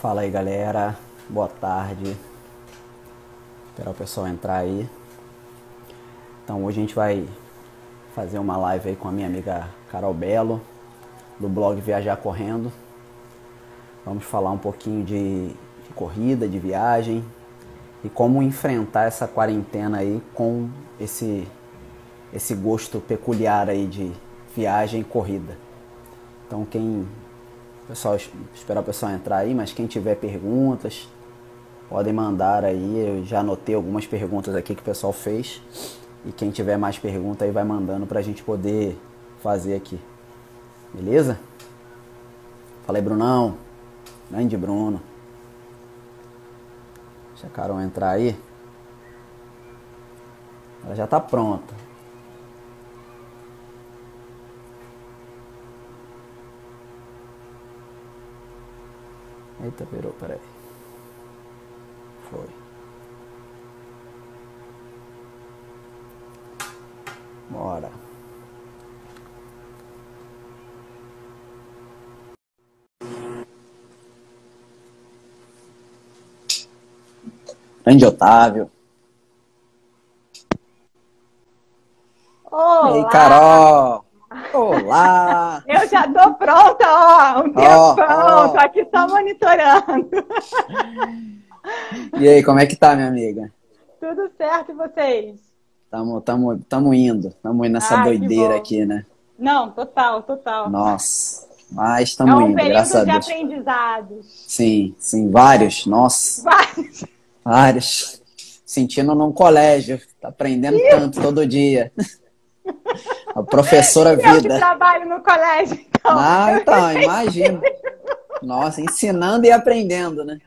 Fala aí, galera. Boa tarde. Esperar o pessoal entrar aí. Então hoje a gente vai fazer uma live aí com a minha amiga Carol Belo, do blog Viajar Correndo. Vamos falar um pouquinho de corrida, de viagem e como enfrentar essa quarentena aí com esse gosto peculiar aí de viagem e corrida. Então esperar o pessoal entrar aí, mas quem tiver perguntas, podem mandar aí. Eu já anotei algumas perguntas aqui que o pessoal fez. E quem tiver mais perguntas aí vai mandando pra gente poder fazer aqui. Beleza? Fala aí, Brunão. Grande Bruno. Deixa a Carol entrar aí. Ela já tá pronta. Eita, virou, peraí. Foi. Bora. Grande Otávio. Olá! E aí, Carol! Olá! Eu já tô pronta, ó, um tempão, tô aqui só monitorando. E aí, como é que tá, minha amiga? Tudo certo, e vocês? Tamo indo nessa doideira aqui, né? Não, total. Nossa, mas É estamos um indo, graças a período de Deus. aprendizados. Sim, vários, nossa, vários. Sentindo num colégio, tá aprendendo tanto todo dia. A professora Eu que vida. trabalho no colégio, então. Então, imagino. Nossa, ensinando e aprendendo, né?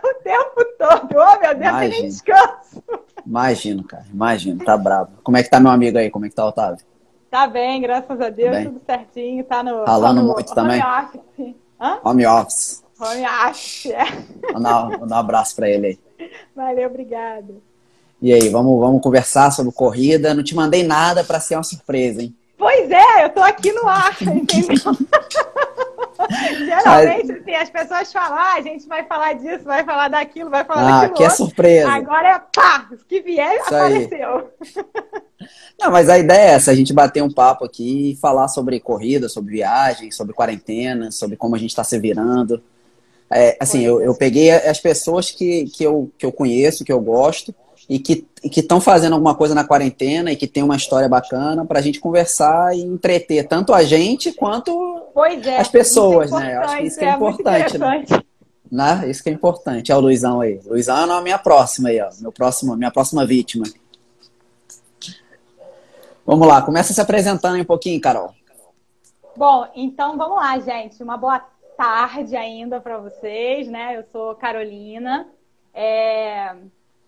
O tempo todo. Oh, meu Deus, tem nem descanso. Imagino, cara, imagino, tá bravo. Como é que tá meu amigo aí? Como é que tá o Otávio? Tá bem, graças a Deus, Bem? tudo certinho. Tá no Ralando muito também? home office. Hã? Home office. Home office, é. Vou dar um abraço pra ele aí. Valeu, obrigada. E aí, vamos conversar sobre corrida. Não te mandei nada pra ser uma surpresa, hein? Pois é, eu tô aqui no ar, entendeu? Geralmente, assim, as pessoas falam, a gente vai falar disso, vai falar daquilo, vai falar daquilo aqui é surpresa. Agora é pá, o que vier Isso apareceu. Não, mas a ideia é essa, a gente bater um papo aqui e falar sobre corrida, sobre viagem, sobre quarentena, sobre como a gente está se virando. Eu peguei as pessoas que eu conheço, que eu gosto, e que estão fazendo alguma coisa na quarentena e que tem uma história bacana para a gente conversar e entreter tanto a gente quanto as pessoas, né? Eu acho que isso que é importante, né? Isso que é importante. Olha o Luizão aí. Luizão é a minha próxima aí, ó. Minha próxima vítima. Vamos lá, começa se apresentando aí um pouquinho, Carol. Bom, então vamos lá, gente. Uma boa tarde ainda para vocês, né? Eu sou Carolina.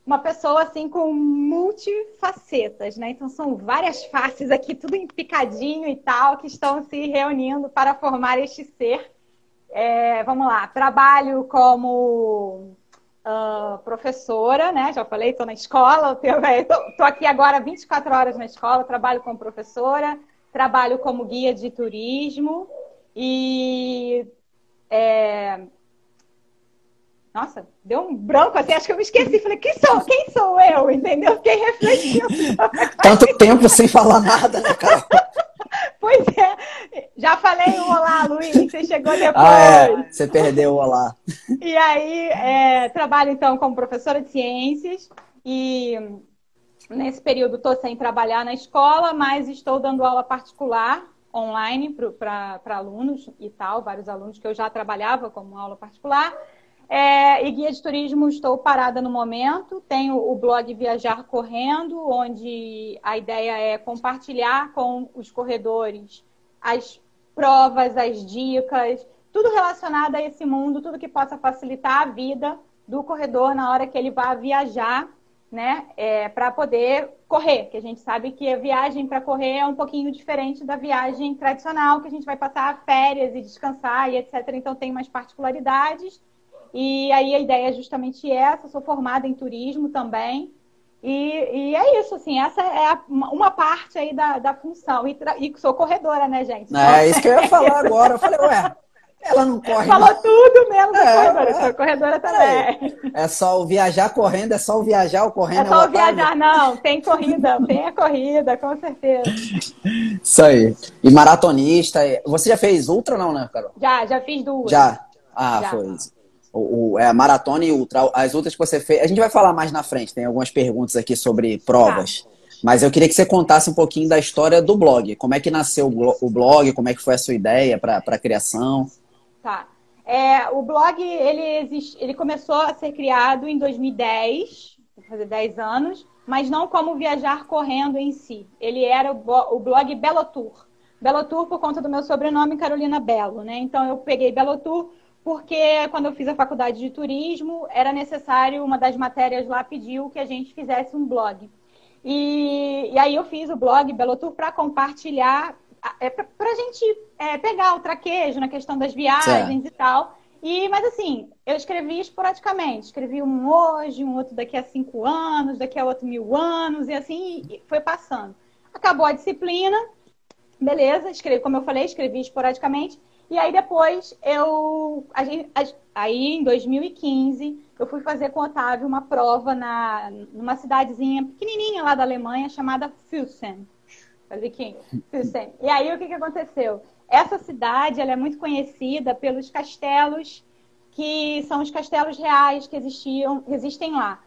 Uma pessoa assim com multifacetas, né? Então são várias faces aqui, tudo em picadinho e tal, que estão se reunindo para formar este ser. Vamos lá, trabalho como professora, né? Já falei, estou na escola, estou aqui agora 24 horas na escola, trabalho como professora, trabalho como guia de turismo e nossa, deu um branco assim, acho que eu me esqueci. Falei, quem sou eu? Entendeu? Fiquei refletindo. Tanto tempo sem falar nada, né, Carol? Pois é. Já falei um olá, Luiz, você chegou depois. Você perdeu o olá. E aí, trabalho então como professora de ciências e nesse período estou sem trabalhar na escola, mas estou dando aula particular online para alunos e tal, vários alunos que eu já trabalhava como aula particular. E guia de turismo, estou parada no momento. Tenho o blog Viajar Correndo, onde a ideia é compartilhar com os corredores as provas, as dicas, tudo relacionado a esse mundo, tudo que possa facilitar a vida do corredor na hora que ele vai viajar, né? Para poder correr, que a gente sabe que a viagem para correr é um pouquinho diferente da viagem tradicional, que a gente vai passar férias e descansar e etc. Então tem umas particularidades. E aí a ideia é justamente essa. Sou formada em turismo também. E é isso, assim, essa é uma parte aí da função. E sou corredora, né, gente? É isso que eu ia falar agora. Eu falei, Ela não corre, Falou não. tudo menos a corredora. É, Sou corredora também. é só o viajar correndo, é só o viajar, o É correndo é o só Otávio. viajar, não. Tem a corrida, com certeza. Isso aí. E maratonista. Você já fez ultra, não, né, Carol? Já fiz duas. Já. Ah, Já. foi. A maratona e ultra. As outras que você fez. A gente vai falar mais na frente, tem algumas perguntas aqui sobre Tá, provas. Mas eu queria que você contasse um pouquinho da história do blog. Como é que nasceu o blog, como é que foi a sua ideia para a criação? tá. O blog, ele começou a ser criado em 2010, vai fazer 10 anos, mas não como Viajar Correndo em si. Ele era o blog Belotour. Belotour por conta do meu sobrenome, Carolina Belo, né? Então eu peguei Belotour porque quando eu fiz a faculdade de turismo, era necessário, uma das matérias lá pediu que a gente fizesse um blog. E aí eu fiz o blog Belotour para compartilhar, para a gente pegar o traquejo na questão das Certo. viagens e tal. Mas assim, eu escrevi esporadicamente. Escrevi um hoje, um outro daqui a 5 anos, daqui a outro 1000 anos, e assim foi passando. Acabou a disciplina, beleza, escrevi, como eu falei, escrevi esporadicamente. E aí depois aí em 2015, eu fui fazer com o Otávio uma prova numa cidadezinha pequenininha lá da Alemanha chamada Füssen. Fazer aqui, Füssen. E aí o que aconteceu? Essa cidade, ela é muito conhecida pelos castelos que são os castelos reais que existem lá.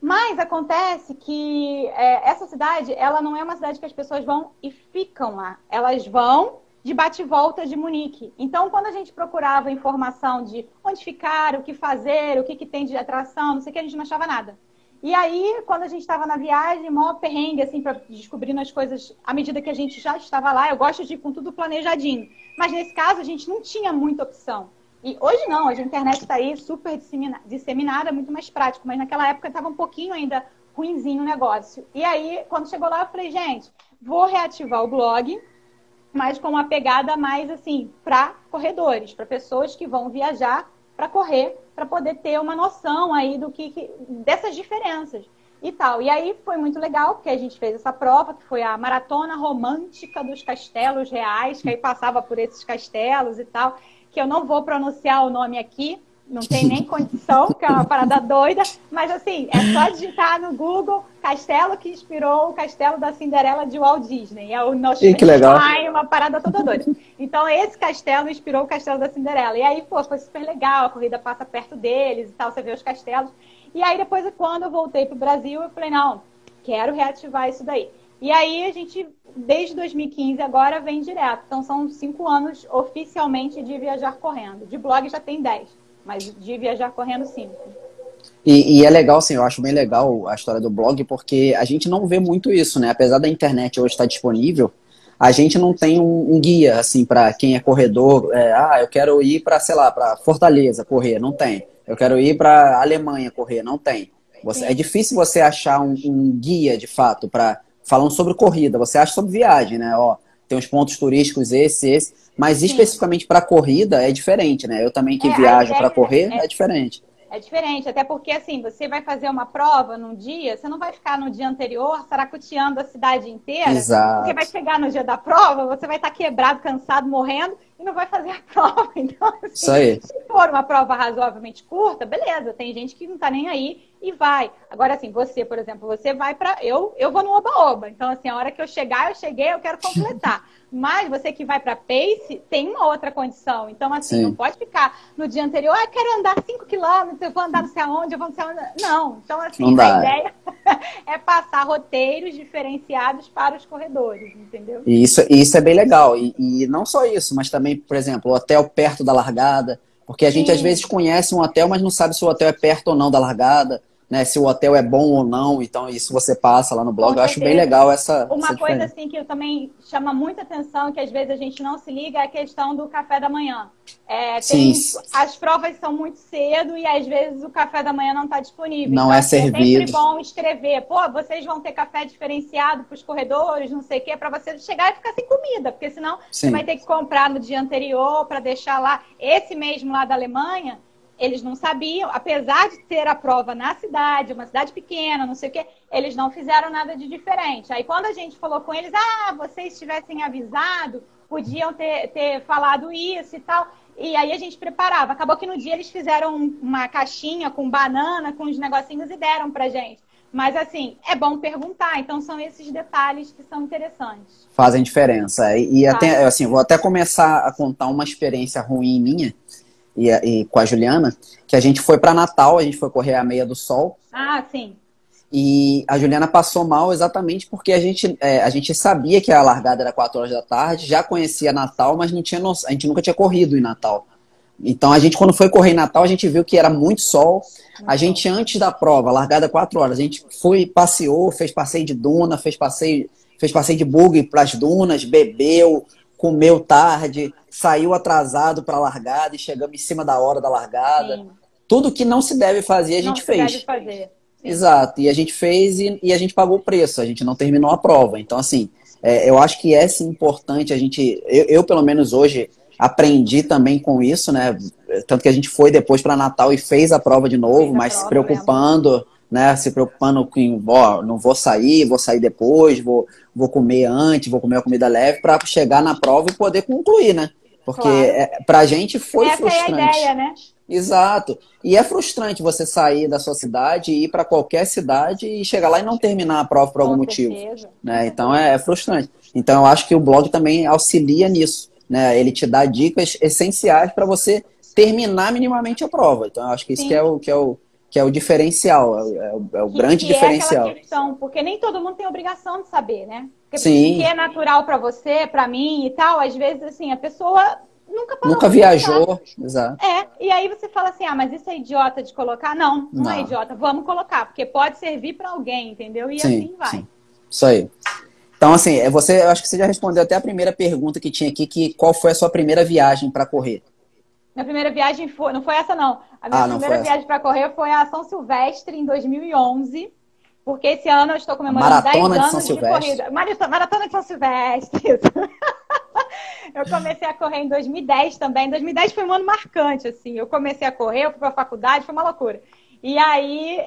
Mas acontece que essa cidade, ela não é uma cidade que as pessoas vão e ficam lá. Elas vão de bate-volta de Munique. Então, quando a gente procurava informação de onde ficar, o que fazer, o que tem de atração, não sei o que, a gente não achava nada. E aí, quando a gente estava na viagem, maior perrengue, assim, para descobrindo as coisas à medida que a gente já estava lá. Eu gosto de ir com tudo planejadinho. Mas nesse caso, a gente não tinha muita opção. E hoje não, hoje a internet está aí super disseminada, muito mais prático. Mas naquela época estava um pouquinho ainda ruinzinho o negócio. E aí, quando chegou lá, eu falei, gente, vou reativar o blog, mas com uma pegada mais assim, para corredores, para pessoas que vão viajar para correr, para poder ter uma noção aí dessas diferenças e tal. E aí foi muito legal, porque a gente fez essa prova, que foi a Maratona Romântica dos Castelos Reais, que aí passava por esses castelos e tal, que eu não vou pronunciar o nome aqui, não tem nem condição, que é uma parada doida, mas assim, é só digitar no Google castelo que inspirou o castelo da Cinderela de Walt Disney. É o Que legal. uma parada toda doida. Então, esse castelo inspirou o castelo da Cinderela. E aí, pô, foi super legal, a corrida passa perto deles e tal, você vê os castelos. E aí, depois, quando eu voltei pro Brasil, eu falei, não, quero reativar isso daí. E aí, a gente, desde 2015, agora vem direto. Então, são 5 anos oficialmente de Viajar Correndo. De blog já tem 10. Mas de Viajar Correndo, 5. E é legal, assim, eu acho bem legal a história do blog, porque a gente não vê muito isso, né? Apesar da internet hoje estar disponível, a gente não tem um guia, assim, para quem é corredor. Eu quero ir para, sei lá, para Fortaleza correr, não tem. Eu quero ir para Alemanha correr, não tem. É Sim. difícil você achar um guia, de fato, para falando sobre corrida. Você acha sobre viagem, né? Ó, tem uns pontos turísticos esse. Mas Sim. especificamente para corrida é diferente, né? Eu também que A viajo para ideia correr é diferente. é diferente, até porque assim, você vai fazer uma prova num dia, você não vai ficar no dia anterior saracoteando a cidade inteira, porque vai Exato. chegar no dia da prova, você vai estar quebrado, cansado, morrendo e não vai fazer a prova. Então, Isso assim, aí. se for uma prova razoavelmente curta, beleza, tem gente que não tá nem aí e vai. Agora, assim, você, por exemplo, você vai para eu vou no oba-oba. Então, assim, a hora que eu chegar, eu cheguei, eu quero completar. Mas você que vai para pace tem uma outra condição. Então, assim, não Sim. pode ficar no dia anterior, eu quero andar 5 quilômetros, eu vou andar não sei aonde, eu vou não sei aonde. Não. Então, Não assim, a dá. ideia é passar roteiros diferenciados para os corredores, entendeu? E isso é bem legal. E não só isso, mas também, por exemplo, o hotel perto da largada. Porque a gente às Sim. vezes conhece um hotel, mas não sabe se o hotel é perto ou não da largada, né? Se o hotel é bom ou não. Então, isso você passa lá no blog. Com Eu acho bem certeza. legal essa Uma coisa diferença. assim que eu também chama muita atenção, que às vezes a gente não se liga, é a questão do café da manhã. Sim, As provas são muito cedo e às vezes o café da manhã não está disponível. não Então, é assim, é sempre servido. bom escrever. Pô, vocês vão ter café diferenciado para os corredores, não sei o quê, para você chegar e ficar sem comida, porque senão você vai Sim, ter que comprar no dia anterior para deixar lá. Esse mesmo lá da Alemanha, eles não sabiam, apesar de ter a prova na cidade, uma cidade pequena, não sei o quê, eles não fizeram nada de diferente. Aí quando a gente falou com eles, vocês tivessem avisado, podiam ter falado isso e tal. E aí a gente preparava. Acabou que no dia eles fizeram uma caixinha com banana, com os negocinhos e deram pra gente. Mas, assim, é bom perguntar. Então, são esses detalhes que são interessantes. Fazem diferença. E até, assim, vou até começar a contar uma experiência ruim minha e com a Juliana, que a gente foi para Natal, a gente foi correr a Meia do Sol. Ah, sim. E a Juliana passou mal exatamente porque a gente sabia que a largada era 4 horas da tarde, já conhecia Natal, mas não tinha a gente nunca tinha corrido em Natal. Então, a gente, quando foi correr em Natal, a gente viu que era muito sol. A gente, antes da prova, largada 4 horas, a gente foi, passeou, fez passeio de duna, fez passeio de buggy para as dunas, bebeu, comeu tarde, saiu atrasado para a largada e chegamos em cima da hora da largada. Sim. Tudo que não se deve fazer, a gente fez. Não se deve fazer. Sim. Exato. E a gente fez e a gente pagou o preço. A gente não terminou a prova. Então, assim, eu acho que é sim, importante a gente... Eu, pelo menos hoje... Aprendi também com isso, né? Tanto que a gente foi depois para Natal e fez a prova de novo, mas se preocupando, né? Se preocupando com, ó, não vou sair depois, vou comer antes, vou comer uma comida leve para chegar na prova e poder concluir, né? Porque claro. Pra gente foi frustrante. Essa é a ideia, né? Exato. E é frustrante você sair da sua cidade e ir para qualquer cidade e chegar lá e não terminar a prova por algum motivo. Né? Então é frustrante. Então eu acho que o blog também auxilia nisso. Né, ele te dá dicas essenciais para você terminar minimamente a prova. Então, eu acho que isso que é o diferencial, é o grande diferencial. É aquela questão, porque nem todo mundo tem obrigação de saber, né? Porque sim. O que é natural para você, para mim e tal, às vezes, assim, a pessoa nunca viajou. Exato. E aí você fala assim, mas isso é idiota de colocar? Não é idiota, vamos colocar, porque pode servir para alguém, entendeu? E sim, assim vai. Sim. Isso aí. Então, assim, eu acho que você já respondeu até a primeira pergunta que tinha aqui, que qual foi a sua primeira viagem para correr? Minha primeira viagem não foi essa, não. A minha primeira viagem para correr foi a São Silvestre, em 2011, porque esse ano eu estou comemorando 10 anos de corrida. Maratona de São Silvestre, isso. Eu comecei a correr em 2010 também. 2010 foi um ano marcante, assim. Eu comecei a correr, eu fui para a faculdade, foi uma loucura. E aí,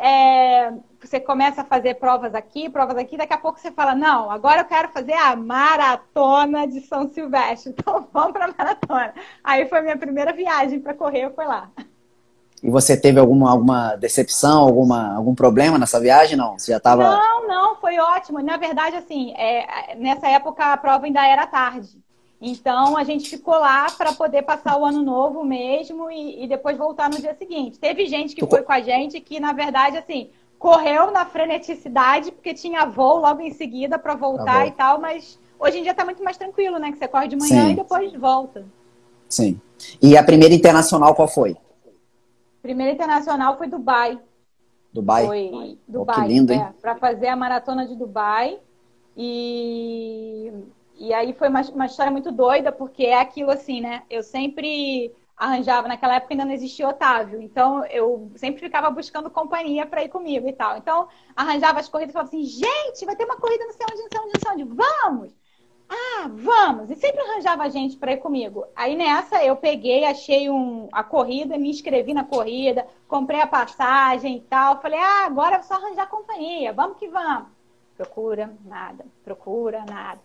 você começa a fazer provas aqui, daqui a pouco você fala, não, agora eu quero fazer a Maratona de São Silvestre, então vamos para a maratona. Aí foi a minha primeira viagem para correr, eu fui lá. E você teve alguma decepção, algum problema nessa viagem, não? Você já estava... Não, foi ótimo. Na verdade, assim, nessa época a prova ainda era tarde. Então, a gente ficou lá para poder passar o ano novo mesmo e depois voltar no dia seguinte. Teve gente que foi com a gente que, na verdade, assim, correu na freneticidade porque tinha voo logo em seguida para voltar e tal, mas hoje em dia tá muito mais tranquilo, né? Que você corre de manhã e depois volta. Sim. E a primeira internacional qual foi? Primeira internacional foi Dubai. Dubai? Foi Dubai, que lindo, hein? Para fazer a maratona de Dubai. E aí foi uma história muito doida, porque é aquilo assim, né? Eu sempre arranjava, naquela época ainda não existia Otávio, então eu sempre ficava buscando companhia para ir comigo e tal. Então, arranjava as corridas e falava assim, gente, vai ter uma corrida não sei onde, vamos! Ah, vamos! E sempre arranjava gente para ir comigo. Aí nessa eu peguei, achei a corrida, me inscrevi na corrida, comprei a passagem e tal. Falei, agora é só arranjar companhia, vamos que vamos. Procura nada.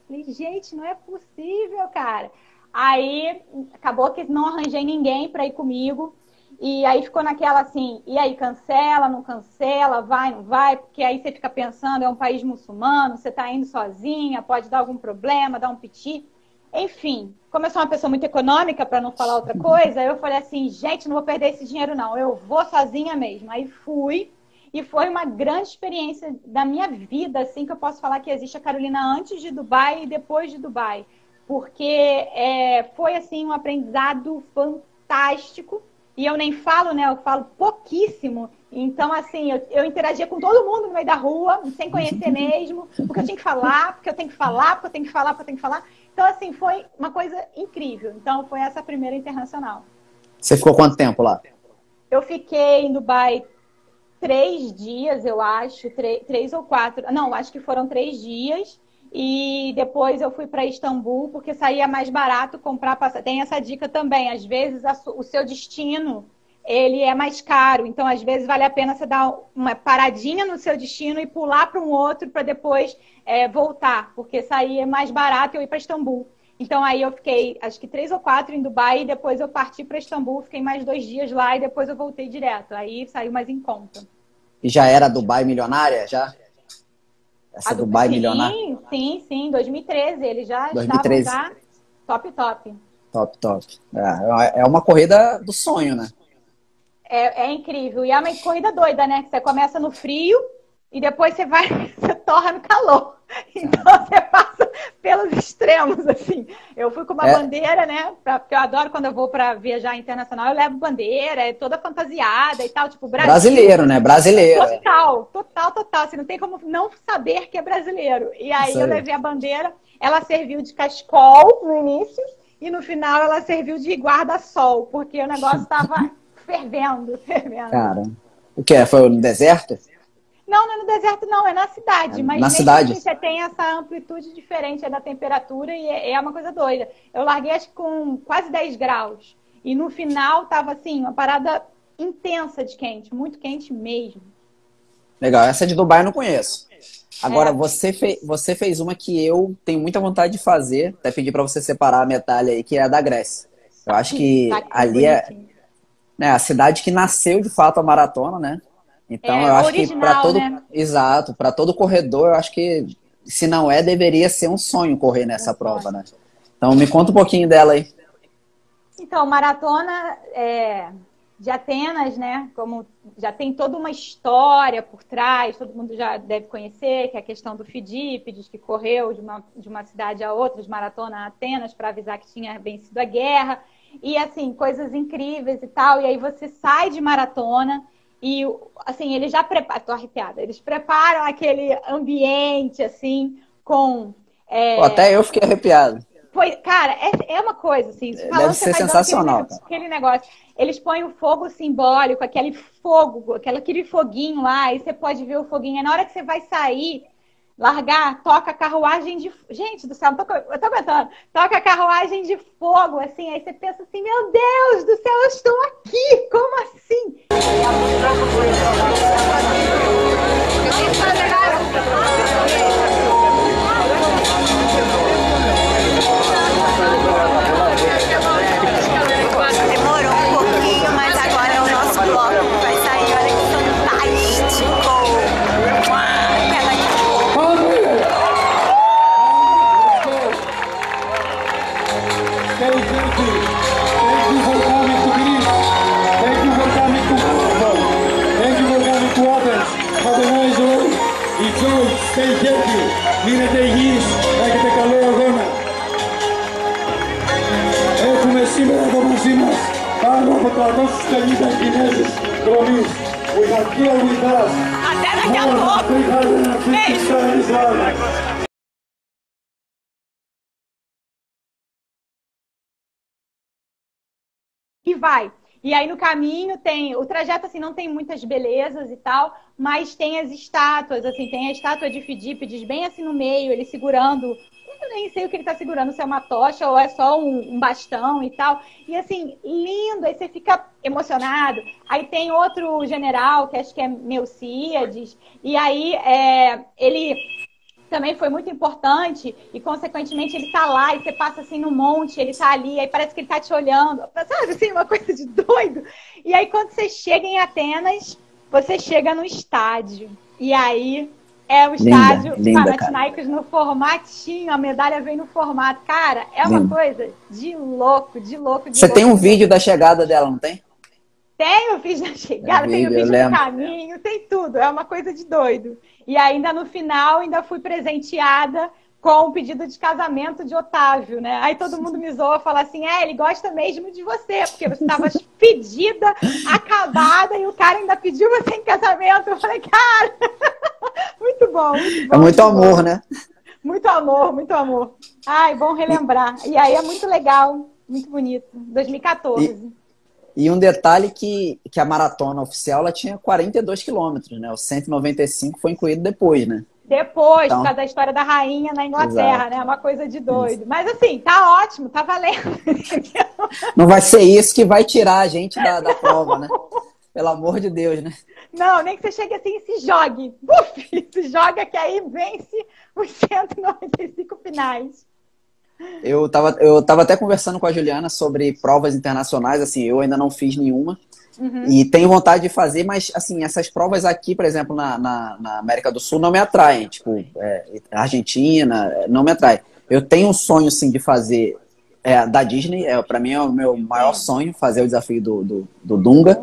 Falei, gente, não é possível, cara. Aí, acabou que não arranjei ninguém para ir comigo. E aí ficou naquela assim, e aí cancela, não cancela, vai, não vai? Porque aí você fica pensando, é um país muçulmano, você tá indo sozinha, pode dar algum problema, dar um piti. Enfim, como eu sou uma pessoa muito econômica, para não falar outra coisa, eu falei assim, gente, não vou perder esse dinheiro não, eu vou sozinha mesmo. Aí fui. E foi uma grande experiência da minha vida, assim, que eu posso falar que existe a Carolina antes de Dubai e depois de Dubai. Porque foi, assim, um aprendizado fantástico. E eu nem falo, né? Eu falo pouquíssimo. Então, assim, eu interagia com todo mundo no meio da rua, sem conhecer mesmo. Porque eu tinha que falar, porque eu tenho que falar. Então, assim, foi uma coisa incrível. Então, foi essa primeira internacional. Você ficou quanto tempo lá? Eu fiquei em Dubai 3 dias, eu acho, 3 ou 4. Não, acho que foram 3 dias. E depois eu fui para Istambul, porque saía mais barato comprar passagem. Tem essa dica também. Às vezes o seu destino ele é mais caro. Então, às vezes, vale a pena você dar uma paradinha no seu destino e pular para um outro para depois voltar. Porque saía mais barato eu ir para Istambul. Então aí eu fiquei, acho que 3 ou 4 em Dubai, e depois eu parti para Istambul, fiquei mais 2 dias lá e depois eu voltei direto. Aí saiu mais em conta. E já era Dubai milionária? Já? Essa Dubai milionária? Sim, sim, sim. 2013, eles já estavam 2013. já top, top. Top, top. É uma corrida do sonho, né? É incrível. E é uma corrida doida, né? Que você começa no frio e depois você vai, você torra no calor. Então você passa pelos extremos, assim. Eu fui com uma bandeira, né? Porque eu adoro quando eu vou para viajar internacional, eu levo bandeira, é toda fantasiada e tal, tipo Brasil. Brasileiro, né? Brasileiro. Total, total, total. Assim, não tem como não saber que é brasileiro. E aí eu levei a bandeira, ela serviu de cachecol no início e no final ela serviu de guarda-sol, porque o negócio estava fervendo, fervendo. Cara, o que? Foi no deserto? Não, não é no deserto, não, é na cidade. Mas na mesmo cidade. assim, você tem essa amplitude diferente da temperatura e é uma coisa doida. Eu larguei acho que com quase 10 graus. E no final tava assim, uma parada intensa de quente, muito quente mesmo. Legal, essa de Dubai eu não conheço. Agora, você fez uma que eu tenho muita vontade de fazer, até pedir para você separar a medalha aí, que é a da Grécia. Eu acho que ali é, né, a cidade que nasceu de fato a maratona, né? Então eu acho que para todo, né? Exato, para todo corredor, eu acho que se não é, deveria ser um sonho correr nessa prova, né? Então me conta um pouquinho dela aí. Então, maratona de Atenas, né? Como já tem toda uma história por trás, todo mundo já deve conhecer, que é a questão do Fidípides, que correu de uma cidade a outra, de maratona a Atenas, para avisar que tinha vencido a guerra. E, assim, coisas incríveis e tal. E aí você sai de maratona e, assim, eles já preparam... Tô arrepiada. Eles preparam aquele ambiente, assim, com... Pô, até eu fiquei arrepiado. Cara, é uma coisa, assim... Deve ser sensacional. Aquele negócio. Eles põem o fogo simbólico, aquele fogo, aquele foguinho lá, e você pode ver o foguinho. E na hora que você vai sair... largar, toca a carruagem de... Gente do céu, eu tô aguentando. Toca a carruagem de fogo, assim. Aí você pensa assim, meu Deus do céu, eu estou aqui. Como assim? Demorou um pouquinho, mas agora é o nosso bloco que vai sair. Olha que fantástico. Stay healthy. Μείνετε υγιείς, να έχετε καλό αγώνα. Έχουμε σήμερα εδώ μαζί μας πάνω από 350 Κινέζους προμείς. We have here with us more than 350 Chinese runners. E vai. E aí no caminho tem... O trajeto, assim, não tem muitas belezas e tal, mas tem as estátuas, assim, tem a estátua de Fidípides bem assim no meio, ele segurando... Eu nem sei o que ele tá segurando, se é uma tocha ou é só um bastão e tal. E assim, lindo, aí você fica emocionado. Aí tem outro general, que acho que é Melcíades, e aí ele... também foi muito importante e, consequentemente, ele tá lá e você passa assim no monte, ele tá ali, aí parece que ele tá te olhando, sabe assim, uma coisa de doido. E aí, quando você chega em Atenas, você chega no estádio. E aí é o estádio Panathinaikos no formatinho, a medalha vem no formato. Cara, é uma coisa de louco, de louco, de Você louco. tem um vídeo da chegada dela, não tem? Tem o vídeo da chegada, tem o vídeo do caminho, tem tudo. É uma coisa de doido. E ainda no final, ainda fui presenteada com o pedido de casamento de Otávio, né? Aí todo mundo me zoa, fala assim, ele gosta mesmo de você, porque você estava pedida, acabada, e o cara ainda pediu você em casamento. Eu falei, cara, muito bom, muito bom. É muito amor, né? Muito amor, muito amor. Ai, bom relembrar. E aí é muito legal, muito bonito. 2014. E um detalhe que a maratona oficial ela tinha 42 quilômetros, né? O 195 foi incluído depois, né? Depois, então, por causa da história da rainha na Inglaterra, né? Uma coisa de doido. Isso. Mas assim, tá ótimo, tá valendo. Não vai ser isso que vai tirar a gente da prova, né? Pelo amor de Deus, né? Não, nem que você chegue assim e se jogue. Uf, se joga que aí vence os 195 finais. Eu tava até conversando com a Juliana sobre provas internacionais, assim, eu ainda não fiz nenhuma. E tenho vontade de fazer, mas, assim, essas provas aqui, por exemplo, na América do Sul, não me atraem. Tipo, Argentina, não me atrai. Eu tenho um sonho, sim, de fazer da Disney. Para mim é o meu maior sonho, fazer o desafio do Dunga.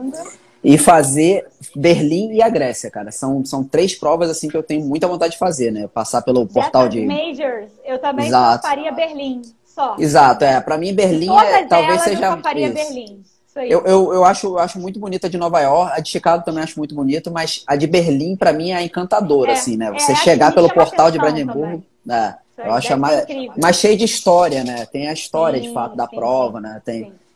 E fazer Berlim e a Grécia, cara. São 3 provas, assim, que eu tenho muita vontade de fazer, né? Passar pelo portal de... Majors, eu também só faria Berlim, só. Exato, Para mim, Berlim talvez seja... Eu só faria Berlim. Eu acho muito bonita a de Nova York, a de Chicago também acho muito bonito, mas a de Berlim, para mim, é encantadora, assim, né? Você chegar pelo portal de Brandenburgo, eu acho mais cheio de história, né? Tem a história, de fato, da prova, né?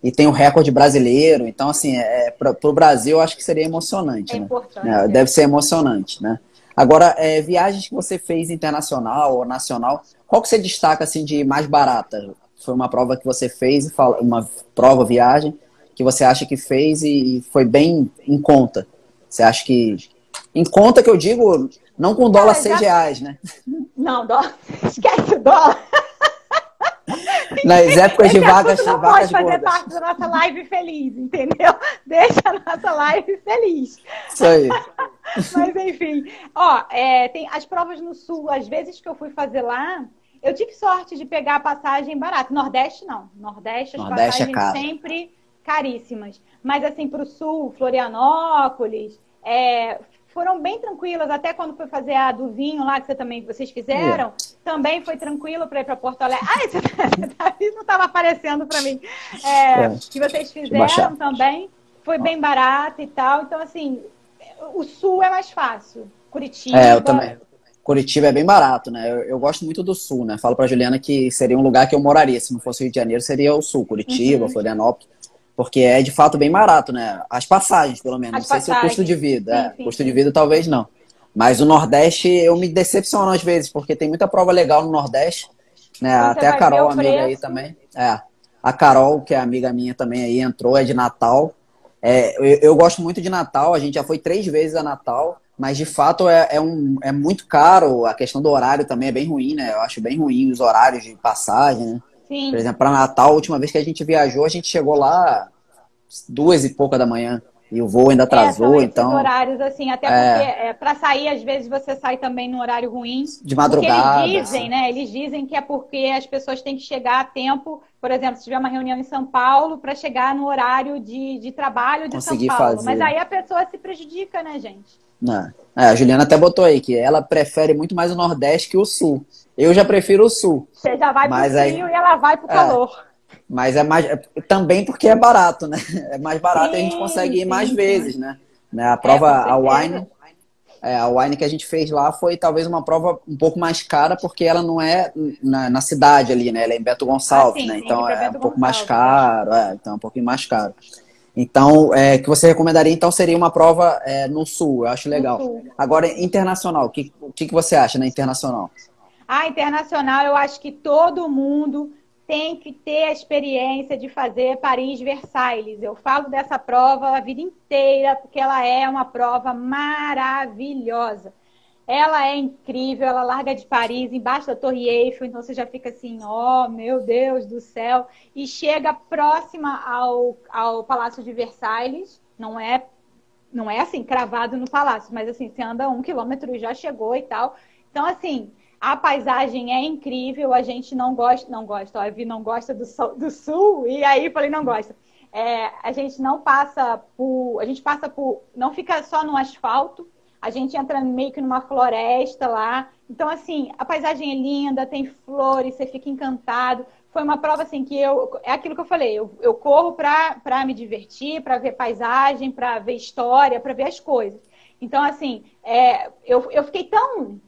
E tem o recorde brasileiro, então, assim, para o Brasil, eu acho que seria emocionante, né? Importante. Deve ser emocionante, né? Agora, viagens que você fez internacional ou nacional, qual que você destaca, assim, de mais barata? Foi uma prova que você fez, uma prova, viagem, que você acha que fez e foi bem em conta? Você acha que... Em conta que eu digo, não com dólar R$6, né? Não, dólar... Esquece o dólar. Nas épocas de vacas não pode fazer gordas. parte da nossa live feliz, entendeu? Deixa a nossa live feliz. Isso aí. Mas, enfim. Tem as provas no Sul, às vezes que eu fui fazer lá, eu tive sorte de pegar a passagem barata. Nordeste, não. Nordeste, as passagens sempre caríssimas. Mas, assim, para o Sul, Florianópolis, foram bem tranquilas, até quando foi fazer a do vinho lá, que vocês fizeram, também foi tranquilo para ir para Porto Alegre. Não estava aparecendo para mim. Que vocês fizeram também, foi bem barato e tal. Então, assim, o Sul é mais fácil. Curitiba... eu também. Curitiba é bem barato, né? Eu gosto muito do Sul, né? Falo pra Juliana que seria um lugar que eu moraria. Se não fosse Rio de Janeiro, seria o Sul, Curitiba, Florianópolis. Porque é de fato bem barato, né? As passagens, pelo menos. Não sei se o custo de vida. Custo de vida talvez não. Mas o Nordeste eu me decepciono às vezes, porque tem muita prova legal no Nordeste, né? Até a Carol, amiga aí também. A Carol, que é amiga minha também aí, entrou, é de Natal. Eu gosto muito de Natal, a gente já foi 3 vezes a Natal, mas de fato é muito caro, a questão do horário também é bem ruim, né? Eu acho bem ruim os horários de passagem, né? Sim. Por exemplo, para Natal, a última vez que a gente viajou, a gente chegou lá 2 e pouca da manhã. E o voo ainda atrasou, então... horários, assim, até porque para sair, às vezes, você sai também no horário ruim. De madrugada. Eles dizem, assim, né? Eles dizem que é porque as pessoas têm que chegar a tempo, por exemplo, se tiver uma reunião em São Paulo, para chegar no horário de trabalho de São Paulo. Mas aí a pessoa se prejudica, né, gente? A Juliana até botou aí que ela prefere muito mais o Nordeste que o Sul. Eu já prefiro o Sul. Você já vai pro frio e ela vai pro calor. Mas também porque é barato, né? É mais barato e a gente consegue ir mais vezes, né? A prova, a Wine que a gente fez lá foi talvez uma prova um pouco mais cara, porque ela não é na cidade ali, né? Ela é em Beto Gonçalves, né? Então é um pouco mais caro, então é um pouquinho mais caro. Então, que você recomendaria, então, seria uma prova no Sul, eu acho legal. Agora, internacional, o que você acha na internacional? Internacional, eu acho que todo mundo tem que ter a experiência de fazer Paris-Versailles. Eu falo dessa prova a vida inteira, porque ela é uma prova maravilhosa. Ela é incrível, ela larga de Paris, embaixo da Torre Eiffel, então você já fica assim, meu Deus do céu, e chega próxima ao Palácio de Versailles, não é assim, cravado no palácio, mas assim, você anda 1 quilômetro e já chegou e tal. Então, assim, a paisagem é incrível, a gente não gosta, a Vi não gosta do sul, e aí falei, não gosta. A gente não passa não fica só no asfalto, a gente entra meio que numa floresta lá. Então, assim, a paisagem é linda, tem flores, você fica encantado. Foi uma prova, assim, que é aquilo que eu falei, eu corro para me divertir, para ver paisagem, para ver história, para ver as coisas. Então, assim, eu fiquei tão...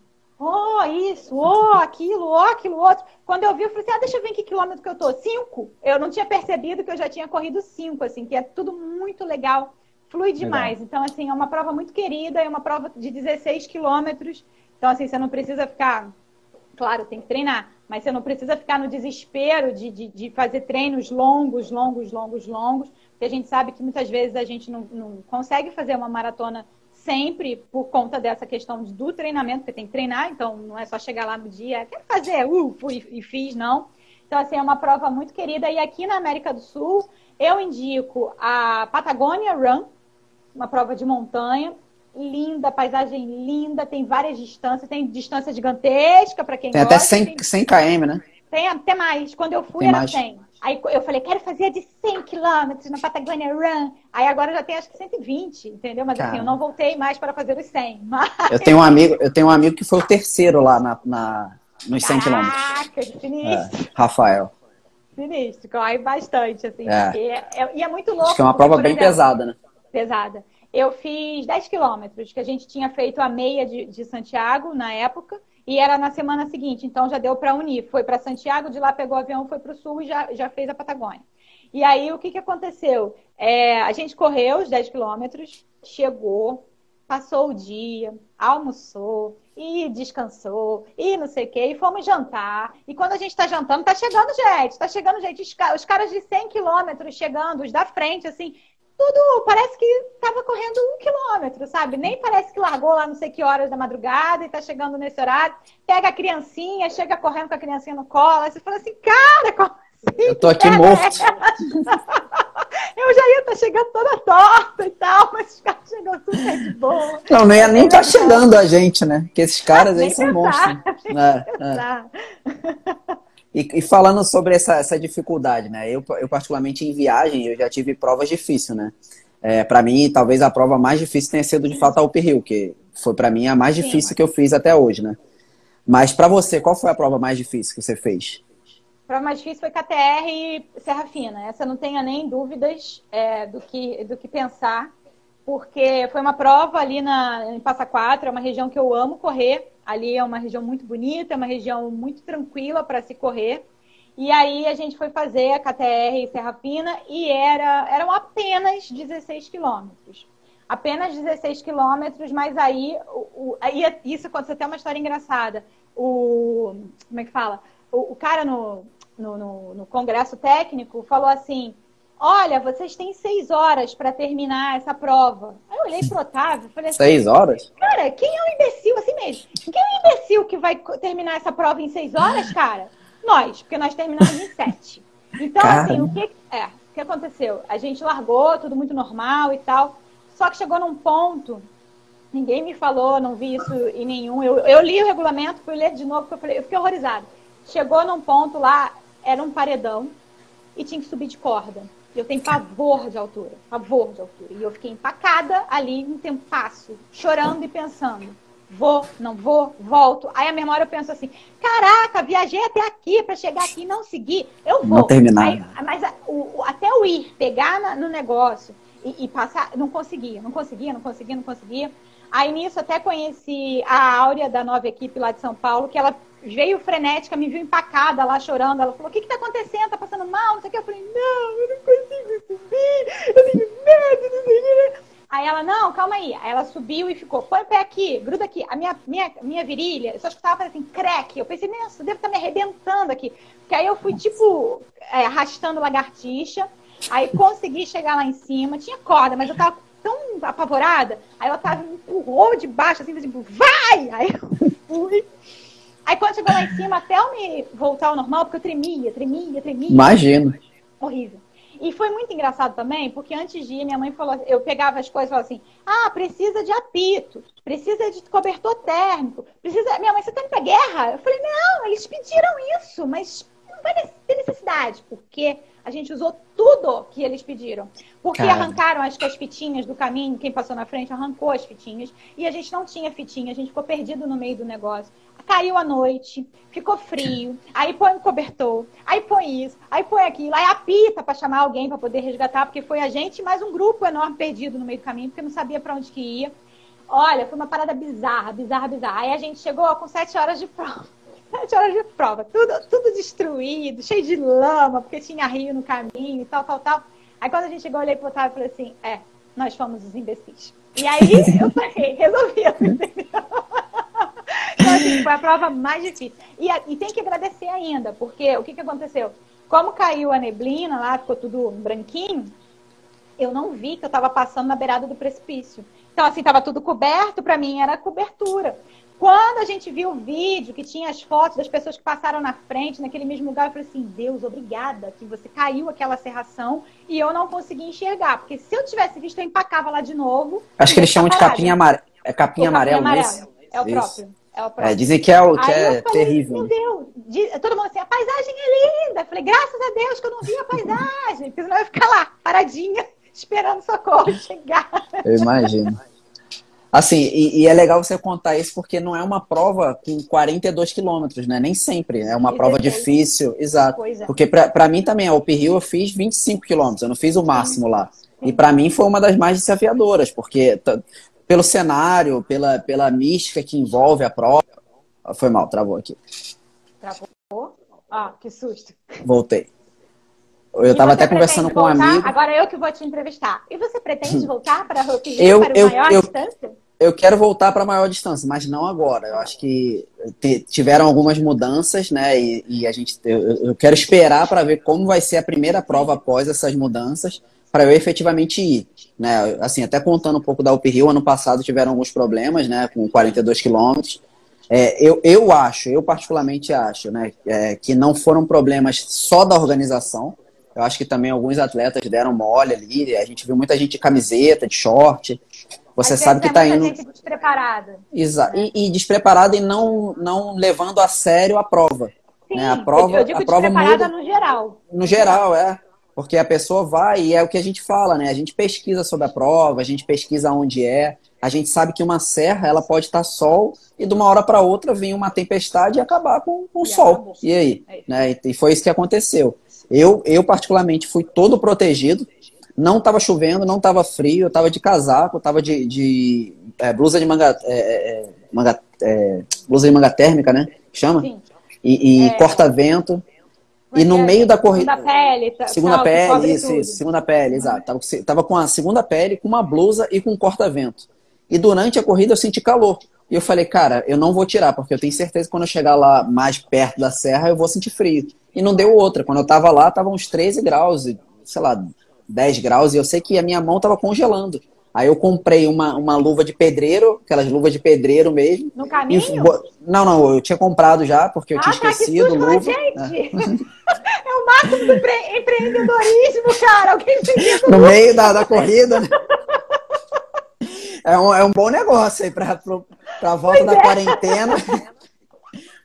isso, aquilo outro. Quando eu vi, eu falei assim, deixa eu ver em que quilômetro que eu tô. 5. Eu não tinha percebido que eu já tinha corrido 5, assim, que é tudo muito legal. Flui demais. Legal. Então, assim, é uma prova muito querida, é uma prova de 16 quilômetros. Então, assim, você não precisa ficar... Claro, tem que treinar, mas você não precisa ficar no desespero de fazer treinos longos, porque a gente sabe que muitas vezes a gente não consegue fazer uma maratona sempre por conta dessa questão do treinamento, porque tem que treinar, então não é só chegar lá no dia, quero fazer, fui e fiz, não. Então, assim, é uma prova muito querida. E aqui na América do Sul, eu indico a Patagonia Run, uma prova de montanha, linda, paisagem linda, tem várias distâncias, tem distância gigantesca para quem Tem gosta. até 100 km, né? Tem até mais. Quando eu fui Tem era mais. 100. Aí eu falei, quero fazer a de 100 quilômetros na Patagonia Run. Aí agora já tem acho que 120, entendeu? Mas assim, eu não voltei mais para fazer os 100. Mas... Eu tenho um amigo que foi o terceiro lá nos 100 quilômetros. Caraca, sinistro. Rafael. Sinistro, corre bastante, assim. E é muito louco. Acho que é uma prova bem pesada, né? Pesada. Eu fiz 10 quilômetros, que a gente tinha feito a meia de Santiago na época, e era na semana seguinte, então já deu para unir. Foi para Santiago, de lá pegou o avião, foi para o sul e já fez a Patagônia. E aí, o que aconteceu? A gente correu os 10 quilômetros, chegou, passou o dia, almoçou, e descansou, e não sei o quê, e fomos jantar. E quando a gente tá jantando, tá chegando gente. Os caras de 100 quilômetros chegando, os da frente, assim, tudo parece que tava correndo 1 quilômetro, sabe? Nem parece que largou lá não sei que horas da madrugada e tá chegando nesse horário. Pega a criancinha, chega correndo com a criancinha no colo, aí você fala assim, cara, como assim? Eu tô aqui morto. Eu já ia estar chegando toda torta e tal, mas os caras chegam super de boa. Não ia nem tá chegando a gente, né? Porque esses caras aí são monstros. E falando sobre essa dificuldade, né? Eu particularmente em viagem, eu já tive provas difíceis, né? Para mim, talvez a prova mais difícil tenha sido de fato a Uphill, que foi para mim a mais difícil que eu fiz até hoje, né? Mas para você, qual foi a prova mais difícil que você fez? A prova mais difícil foi KTR e Serra Fina. Essa não tenha nem dúvidas do que pensar, porque foi uma prova ali em Passa Quatro, é uma região que eu amo correr. Ali é uma região muito bonita, é uma região muito tranquila para se correr. E aí a gente foi fazer a KTR e Serra Fina e eram apenas 16 quilômetros. Apenas 16 quilômetros, mas aí isso aconteceu até uma história engraçada. Como é que fala? O cara no congresso técnico falou assim: olha, vocês têm 6 horas para terminar essa prova. Aí eu olhei pro Otávio e falei assim... 6 horas? Cara, quem é o imbecil, assim mesmo? Quem é o imbecil que vai terminar essa prova em 6 horas, cara? Nós, porque nós terminamos em 7. Então, assim, o que aconteceu? A gente largou, tudo muito normal e tal. Só que chegou num ponto, ninguém me falou, não vi isso em nenhum. Eu li o regulamento, fui ler de novo, porque eu fiquei horrorizada. Chegou num ponto lá, era um paredão e tinha que subir de corda. Eu tenho pavor de altura. E eu fiquei empacada ali um tempasso, chorando e pensando, vou, não vou, volto. Aí a memória eu penso assim, caraca, viajei até aqui para chegar aqui e não seguir, eu vou. Não terminar. Aí, mas até eu ir, pegar no negócio e passar, não conseguia. Aí nisso até conheci a Áurea da nova equipe lá de São Paulo, que ela veio frenética, me viu empacada lá chorando. Ela falou, o que tá acontecendo? Tá passando mal? Não sei o que. Eu falei, não, eu não consigo subir. Eu tenho medo, não sei o que. Aí ela, não, calma aí. Aí ela subiu e ficou, põe o pé aqui, gruda aqui. A minha virilha, eu só escutava assim, creque. Eu pensei, nossa, devo estar me arrebentando aqui. Porque aí eu fui, tipo, arrastando lagartixa. Aí consegui chegar lá em cima. Tinha corda, mas eu tava tão apavorada. Aí o Otávio me empurrou de baixo, assim, tipo, vai! Aí eu fui. Aí quando chegou lá em cima, até eu me voltar ao normal, porque eu tremia. Imagino. Horrível. E foi muito engraçado também, porque antes de ir, minha mãe falou, eu pegava as coisas e falava assim, precisa de apito, precisa de cobertor térmico, minha mãe, você tá indo pra guerra? Eu falei, não, eles pediram isso, mas não vai ter necessidade, porque a gente usou tudo que eles pediram. Porque arrancaram as fitinhas do caminho, quem passou na frente arrancou as fitinhas, e a gente não tinha fitinha, a gente ficou perdido no meio do negócio. Caiu a noite, ficou frio, aí põe o cobertor, aí põe isso, aí põe aquilo, aí apita para chamar alguém para poder resgatar, porque foi a gente mais um grupo enorme perdido no meio do caminho, porque não sabia para onde que ia. Olha, foi uma parada bizarra. Aí a gente chegou com 7 horas de prova. 7 horas de prova, tudo destruído, cheio de lama, porque tinha rio no caminho e tal. Aí quando a gente chegou, eu olhei pro Otávio e falei assim, nós fomos os imbecis. E aí eu falei, resolvi, entendeu? Então, assim, foi a prova mais difícil. E tem que agradecer ainda, porque o que aconteceu? Como caiu a neblina lá, ficou tudo branquinho, eu não vi que eu estava passando na beirada do precipício. Então, assim, estava tudo coberto, para mim era cobertura. Quando a gente viu o vídeo, que tinha as fotos das pessoas que passaram na frente, naquele mesmo lugar, eu falei assim, Deus, obrigada que você caiu aquela serração e eu não consegui enxergar. Porque se eu tivesse visto, eu empacava lá de novo. Acho que eles chamam de capinha amarela. É capinha amarela, não é isso? É o próprio. É o próprio. Dizem que é falei, terrível. Meu Deus, todo mundo assim, a paisagem é linda. Eu falei, graças a Deus que eu não vi a paisagem, porque senão eu ia ficar lá, paradinha, esperando o socorro chegar. Eu imagino. Assim, e é legal você contar isso porque não é uma prova com 42 quilômetros, né? Nem sempre. É uma prova difícil, exato. Porque para mim também, a uphill eu fiz 25 quilômetros, eu não fiz o máximo lá. E para mim foi uma das mais desafiadoras, porque pelo cenário, pela mística que envolve a prova... Foi mal, travou aqui. Travou? Ah, que susto. Voltei. Eu estava até conversando com um amigo. Agora eu que vou te entrevistar. E você pretende voltar para a uphill, para a maior distância? Eu quero voltar para a maior distância, mas não agora. Eu acho que tiveram algumas mudanças, né? E eu quero esperar para ver como vai ser a primeira prova após essas mudanças, para eu efetivamente ir, né? Assim, até contando um pouco da uphill, ano passado tiveram alguns problemas, né? Com 42 quilômetros. Eu particularmente acho, né? Que não foram problemas só da organização. Eu acho que também alguns atletas deram mole ali. A gente viu muita gente de camiseta, de short. Você sabe que está indo... gente despreparada. Exato. Né? E despreparada e não levando a sério a prova. Sim, né? A prova, eu digo a prova despreparada muda. no geral. No geral, Porque a pessoa vai e é o que a gente fala, né? A gente pesquisa sobre a prova, a gente pesquisa onde é. A gente sabe que uma serra, ela pode estar sol e de uma hora para outra vir uma tempestade e acabar com o sol. Acabou. E aí? Né? E foi isso que aconteceu. Eu particularmente, fui todo protegido. Não estava chovendo, não estava frio, eu estava de casaco, eu estava de blusa de manga, blusa de manga térmica, né? Chama? Sim. E corta-vento. E no meio da corrida... Segunda pele, segunda pele, exato. Tava com a segunda pele, com uma blusa e com um corta-vento. E durante a corrida eu senti calor. E eu falei, cara, eu não vou tirar, porque eu tenho certeza que quando eu chegar lá mais perto da serra, eu vou sentir frio. E não deu outra. Quando eu tava lá, tava uns 13 graus, sei lá, 10 graus, e eu sei que a minha mão tava congelando. Aí eu comprei uma luva de pedreiro, aquelas luvas de pedreiro mesmo. No caminho? Não, eu tinha comprado já, porque eu tinha esquecido luva. Gente! É o máximo do empreendedorismo, cara! Alguém no meio da corrida, né? É um bom negócio aí pra volta da quarentena.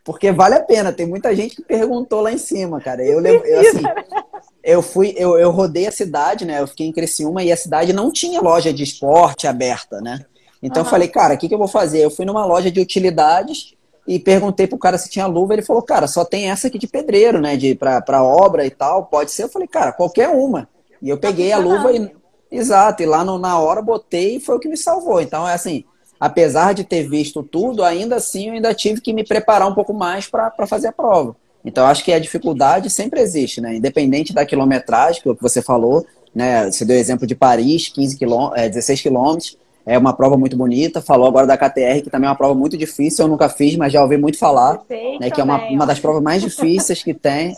Porque vale a pena. Tem muita gente que perguntou lá em cima, cara. Eu rodei a cidade, né? Eu fiquei em Criciúma e a cidade não tinha loja de esporte aberta, né? Então eu falei, cara, o que eu vou fazer? Eu fui numa loja de utilidades e perguntei pro cara se tinha luva. Ele falou, cara, só tem essa aqui de pedreiro, né? Pra obra e tal. Pode ser? Eu falei, cara, qualquer uma. E eu peguei a luva e... Exato. E lá na hora botei e foi o que me salvou. Então é assim... Apesar de ter visto tudo, ainda assim eu ainda tive que me preparar um pouco mais para fazer a prova. Então, acho que a dificuldade sempre existe, né? Independente da quilometragem, que é o que você falou, né? Você deu o exemplo de Paris, 16 quilômetros, é uma prova muito bonita. Falou agora da KTR, que também é uma prova muito difícil, eu nunca fiz, mas já ouvi muito falar, né? Que é uma das provas mais difíceis que tem.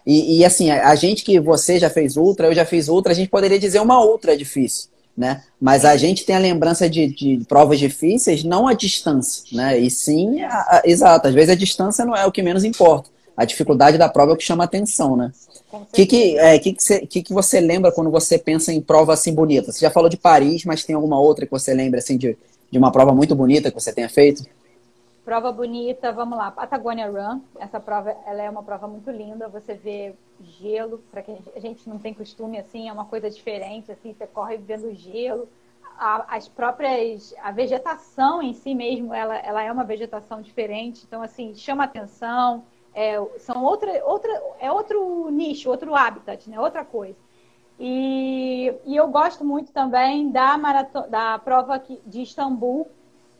E assim, a gente que você já fez ultra, eu já fiz ultra, a gente poderia dizer uma outra difícil. Né? Mas a gente tem a lembrança de provas difíceis, não a distância, né? E sim, exato, às vezes a distância não é o que menos importa. A dificuldade da prova é o que chama a atenção, né? O que você lembra quando você pensa em prova assim bonita? Você já falou de Paris, mas tem alguma outra que você lembra assim, de uma prova muito bonita que você tenha feito? Prova bonita, vamos lá, Patagonia Run. Essa prova, ela é uma prova muito linda. Você vê gelo, para quem a gente não tem costume assim, é uma coisa diferente, assim, você corre vendo gelo. A vegetação em si mesmo, ela é uma vegetação diferente, então assim, chama atenção. É outro nicho, outro habitat, né? Outra coisa. E eu gosto muito também da prova de Istambul,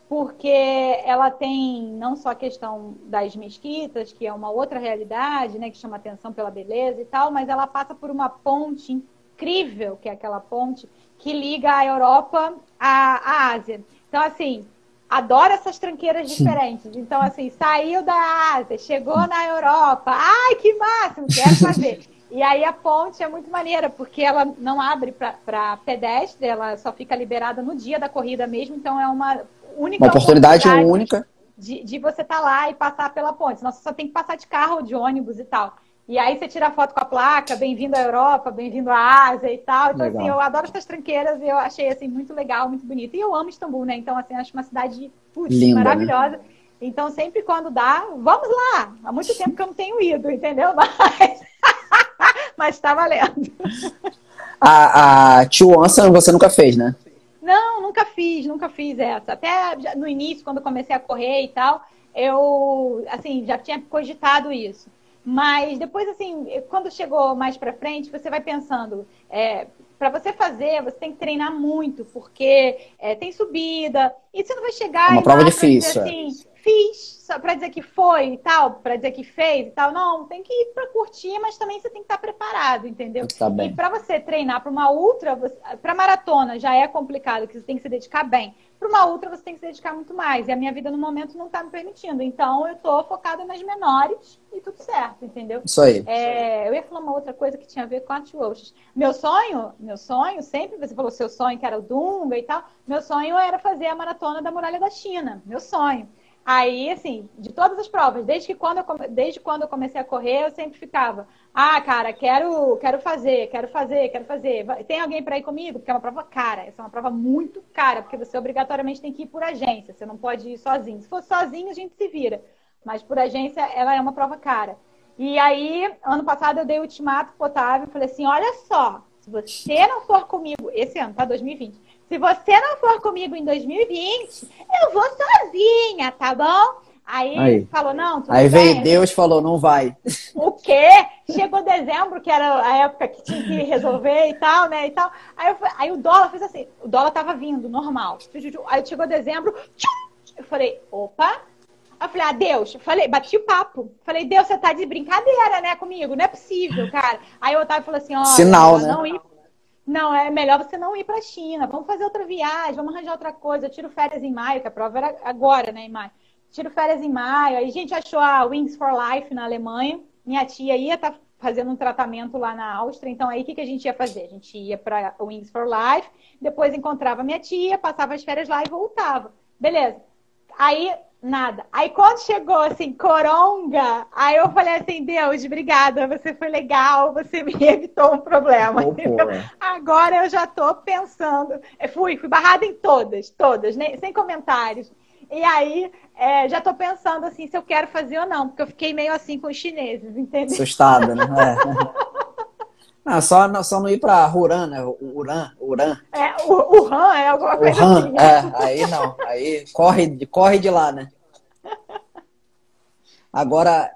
porque ela tem não só a questão das mesquitas, que é uma outra realidade, né, que chama atenção pela beleza e tal, mas ela passa por uma ponte incrível, que é aquela ponte que liga a Europa à Ásia. Então, assim, adoro essas tranqueiras diferentes. Então, assim, saiu da Ásia, chegou na Europa, ai, que máximo, quero fazer. E aí a ponte é muito maneira, porque ela não abre para pedestre, ela só fica liberada no dia da corrida mesmo, então é uma única oportunidade única. de você estar lá e passar pela ponte. Senão você só tem que passar de carro ou de ônibus e tal. E aí você tira a foto com a placa, bem-vindo à Europa, bem-vindo à Ásia e tal. Então, assim, eu adoro essas tranqueiras e eu achei, assim, muito legal, muito bonito. E eu amo Istambul, né? Então, assim, acho uma cidade, putz, linda, maravilhosa. Né? Então, sempre quando dá, vamos lá. Há muito tempo que eu não tenho ido, entendeu? Mas tá valendo. A Chuança você nunca fez, né? Não, nunca fiz essa. Até no início, quando eu comecei a correr e tal, eu, assim, já tinha cogitado isso. Mas depois, assim, quando chegou mais pra frente, você vai pensando, para você fazer, você tem que treinar muito, porque tem subida, e você não vai chegar... É uma prova difícil. Assim, fiz, só para dizer que foi e tal, para dizer que fez e tal. Não, tem que ir para curtir, mas também você tem que estar preparado, entendeu? Tá bem. E para você treinar para uma ultra, para maratona já é complicado, que você tem que se dedicar bem. Para uma ultra você tem que se dedicar muito mais. E a minha vida no momento não está me permitindo. Então eu tô focada nas menores e tudo certo, entendeu? Isso aí. Eu ia falar uma outra coisa que tinha a ver com a Tuoshis. Meu sonho sempre, você falou seu sonho que era o Dunga e tal, meu sonho era fazer a maratona da Muralha da China. Meu sonho. Aí, assim, de todas as provas, desde quando eu comecei a correr, eu sempre ficava, cara, quero fazer. Tem alguém para ir comigo? Porque é uma prova cara, essa é uma prova muito cara, porque você obrigatoriamente tem que ir por agência, você não pode ir sozinho. Se for sozinho, a gente se vira, mas por agência, ela é uma prova cara. E aí, ano passado, eu dei o ultimato pro Otávio, falei assim, olha só, se você não for comigo, esse ano, tá, 2020, se você não for comigo em 2020, eu vou sozinha, tá bom? Aí ele falou, não, tudo aí bem. veio Deus e falou, não vai. O quê? Chegou dezembro, que era a época que tinha que resolver e tal, né? E tal. Aí o dólar fez assim, o dólar tava vindo, normal. Aí chegou dezembro, eu falei, opa. Aí eu falei, Deus, bati o papo. Falei, Deus, você tá de brincadeira, né, comigo? Não é possível, cara. Aí o Otávio falou assim, ó, sinal, né? Não, é melhor você não ir para a China. Vamos fazer outra viagem, vamos arranjar outra coisa. Eu tiro férias em maio, que a prova era agora, né, em maio. Tiro férias em maio. Aí a gente achou a Wings for Life na Alemanha. Minha tia ia estar fazendo um tratamento lá na Áustria. Então, aí o que a gente ia fazer? A gente ia para Wings for Life, depois encontrava minha tia, passava as férias lá e voltava. Beleza. Aí, nada. Aí, quando chegou, assim, Coronga, aí eu falei assim, Deus, obrigada, você foi legal, você me evitou um problema. Agora eu já tô pensando, fui barrada em todas, né? Sem comentários. E aí, já tô pensando, assim, se eu quero fazer ou não, porque eu fiquei meio assim com os chineses, entendeu? Assustada, né? Não, só não ir pra Huran, né? Wuhan. Wuhan é alguma coisa assim. Aí não. Aí corre de lá, né? Agora,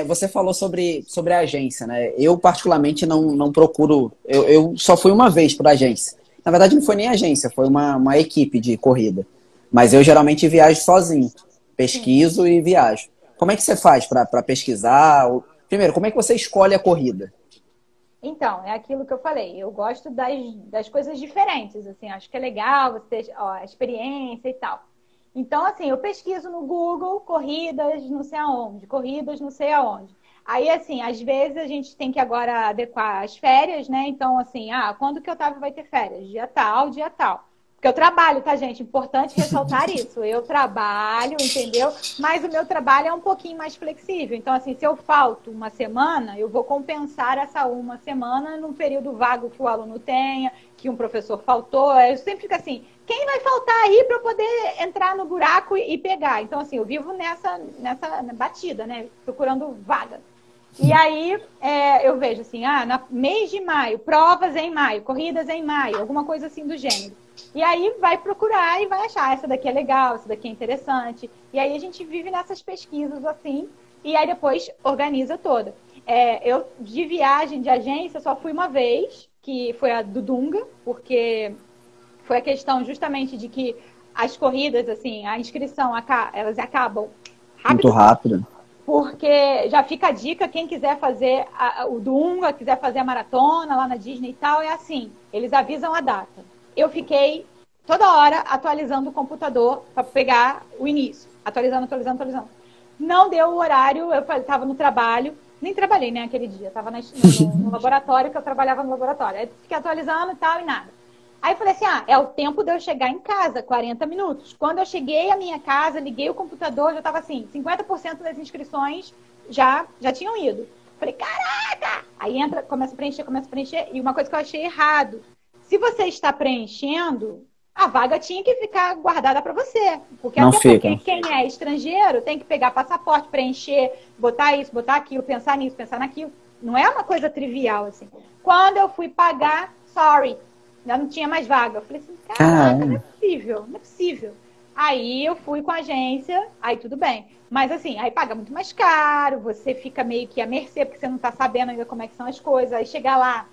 você falou sobre a agência, né? Eu, particularmente, não procuro... Eu só fui uma vez para agência. Na verdade, não foi nem agência, foi uma equipe de corrida. Mas eu, geralmente, viajo sozinho. Pesquiso e viajo. Como é que você faz para pesquisar? Primeiro, como é que você escolhe a corrida? Então, é aquilo que eu falei. Eu gosto das coisas diferentes, assim. Acho que é legal você ter a experiência e tal. Então, assim, eu pesquiso no Google corridas não sei aonde, corridas não sei aonde. Aí, assim, às vezes a gente tem que agora adequar as férias, né? Então, assim, quando que o Otávio vai ter férias? Dia tal, dia tal. Porque eu trabalho, tá, gente? Importante ressaltar isso. Eu trabalho, entendeu? Mas o meu trabalho é um pouquinho mais flexível. Então, assim, se eu falto uma semana, eu vou compensar essa uma semana num período vago que o aluno tenha, que um professor faltou. Eu sempre fico assim, quem vai faltar aí para eu poder entrar no buraco e pegar? Então, assim, eu vivo nessa batida, né? Procurando vaga. E aí, eu vejo assim, no mês de maio, provas em maio, corridas em maio, alguma coisa assim do gênero. E aí vai procurar e vai achar, essa daqui é legal, essa daqui é interessante. E aí a gente vive nessas pesquisas assim, e aí depois organiza toda. Eu, de viagem, de agência, só fui uma vez, que foi a do Dunga, porque foi a questão justamente de que as corridas, assim, a inscrição, elas acabam rápido. Muito rápido. Porque já fica a dica, quem quiser fazer o Dunga, quiser fazer a maratona lá na Disney e tal, é assim, eles avisam a data. Eu fiquei toda hora atualizando o computador para pegar o início. Atualizando. Não deu o horário, eu estava no trabalho, nem trabalhei, né, aquele dia. Estava no laboratório, que eu trabalhava no laboratório. Aí fiquei atualizando e tal, e nada. Aí eu falei assim, é o tempo de eu chegar em casa, 40 minutos. Quando eu cheguei à minha casa, liguei o computador, já estava assim, 50% das inscrições já tinham ido. Falei, caraca! Aí começa a preencher. E uma coisa que eu achei errado. Se você está preenchendo, a vaga tinha que ficar guardada para você. Porque Não até fica. porque quem é estrangeiro tem que pegar passaporte, preencher, botar isso, botar aquilo, pensar nisso, pensar naquilo. Não é uma coisa trivial, assim. Quando eu fui pagar, sorry, já não tinha mais vaga. Eu falei assim, caraca, não é possível, não é possível. Aí eu fui com a agência, aí tudo bem. Mas assim, aí paga muito mais caro, você fica meio que à mercê, porque você não tá sabendo ainda como é que são as coisas. Aí chegar lá,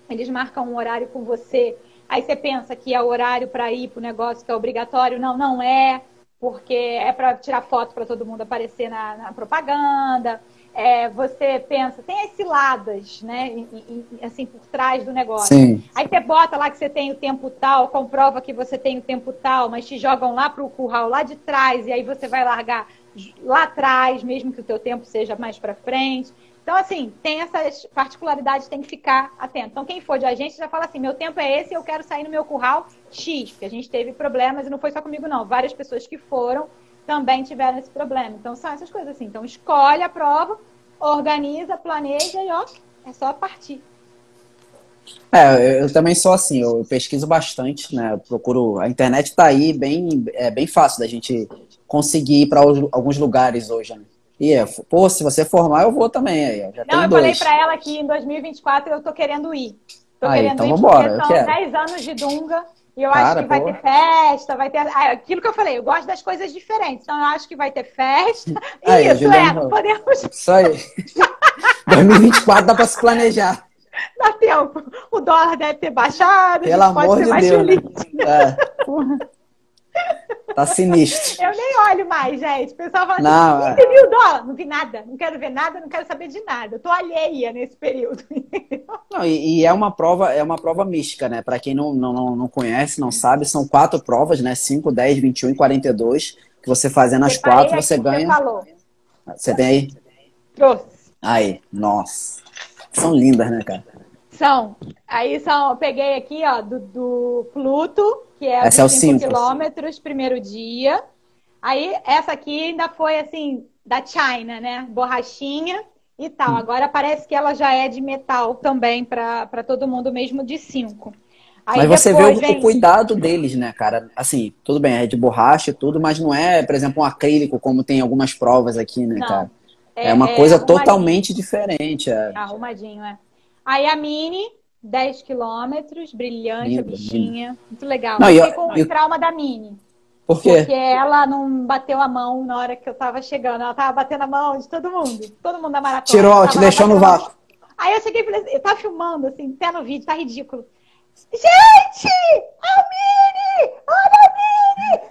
eles marcam um horário com você, aí você pensa que é o horário para ir pro negócio que é obrigatório. Não, não é, porque é para tirar foto para todo mundo aparecer na propaganda. Você pensa, tem as ciladas, né, assim, por trás do negócio. Sim. Aí você bota lá que você tem o tempo tal, comprova que você tem o tempo tal, mas te jogam lá pro curral lá de trás, e aí você vai largar lá atrás, mesmo que o teu tempo seja mais para frente. Então, assim, tem essas particularidades, tem que ficar atento. Então, quem for de agência já fala assim, meu tempo é esse, eu quero sair no meu curral X, porque a gente teve problemas, e não foi só comigo, não. Várias pessoas que foram também tiveram esse problema. Então, são essas coisas assim. Então, escolhe a prova, organiza, planeja e, ó, é só partir. Eu também sou assim, eu pesquiso bastante, né? Eu procuro. A internet tá aí bem fácil da gente conseguir ir para alguns lugares hoje, né? E, pô, se você formar, eu vou também. Aí, já não, tem eu dois. falei para ela que em 2024 eu tô querendo ir. Então vambora, porque são 10 anos de Dunga. E eu acho que vai ter festa, vai ter... aquilo que eu falei, eu gosto das coisas diferentes. Então eu acho que vai ter festa. Aí, Isso, podemos... Isso aí. 2024 dá para se planejar. Dá tempo. O dólar deve ter baixado. Pelo amor de Deus, né? Tá sinistro. Eu nem olho mais, gente. O pessoal fala não, assim, você viu o dólar? Não vi nada. Não quero ver nada, não quero saber de nada. Eu tô alheia nesse período. Não, e é uma prova mística, né? Para quem não conhece, não sabe, são 4 provas, né? 5, 10, 21 e 42. Que você fazendo as 4, você ganha. Você tem aí? Trouxe. Aí, nossa. São lindas, né, cara? Eu peguei aqui, ó, do Pluto, que é essa os 5 5 quilômetros, primeiro dia. Aí, essa aqui ainda foi, assim, da China, né? Borrachinha e tal. Agora parece que ela já é de metal também para todo mundo, mesmo de 5. Mas você vê o cuidado deles, né, cara? Assim, tudo bem, é de borracha e tudo, mas não é, por exemplo, um acrílico, como tem algumas provas aqui, né, cara? É uma coisa totalmente diferente. Arrumadinho, Aí a Mini, 10 quilômetros, brilhante, a bichinha. Muito legal. Não, eu fiquei com o trauma da Mini. Por quê? Porque ela não bateu a mão na hora que eu tava chegando. Ela tava batendo a mão de todo mundo. Todo mundo da maratona. Tirou, te deixou no vácuo. Aí eu cheguei e falei assim, eu tava filmando, assim, até no vídeo, tá ridículo. Gente! A Mini! Olha a Mini!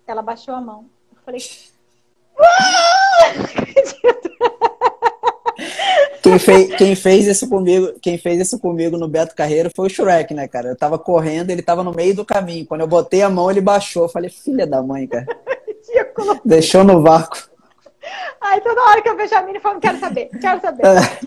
Ela baixou a mão. Eu falei... Não acredito. Quem fez isso comigo no Beto Carreiro foi o Shrek, né, cara? Eu tava correndo, ele tava no meio do caminho. Quando eu botei a mão, ele baixou. Eu falei, filha da mãe, cara. Ridículo. Deixou no vácuo. Aí toda hora que eu vejo a Mini, eu falo, quero saber.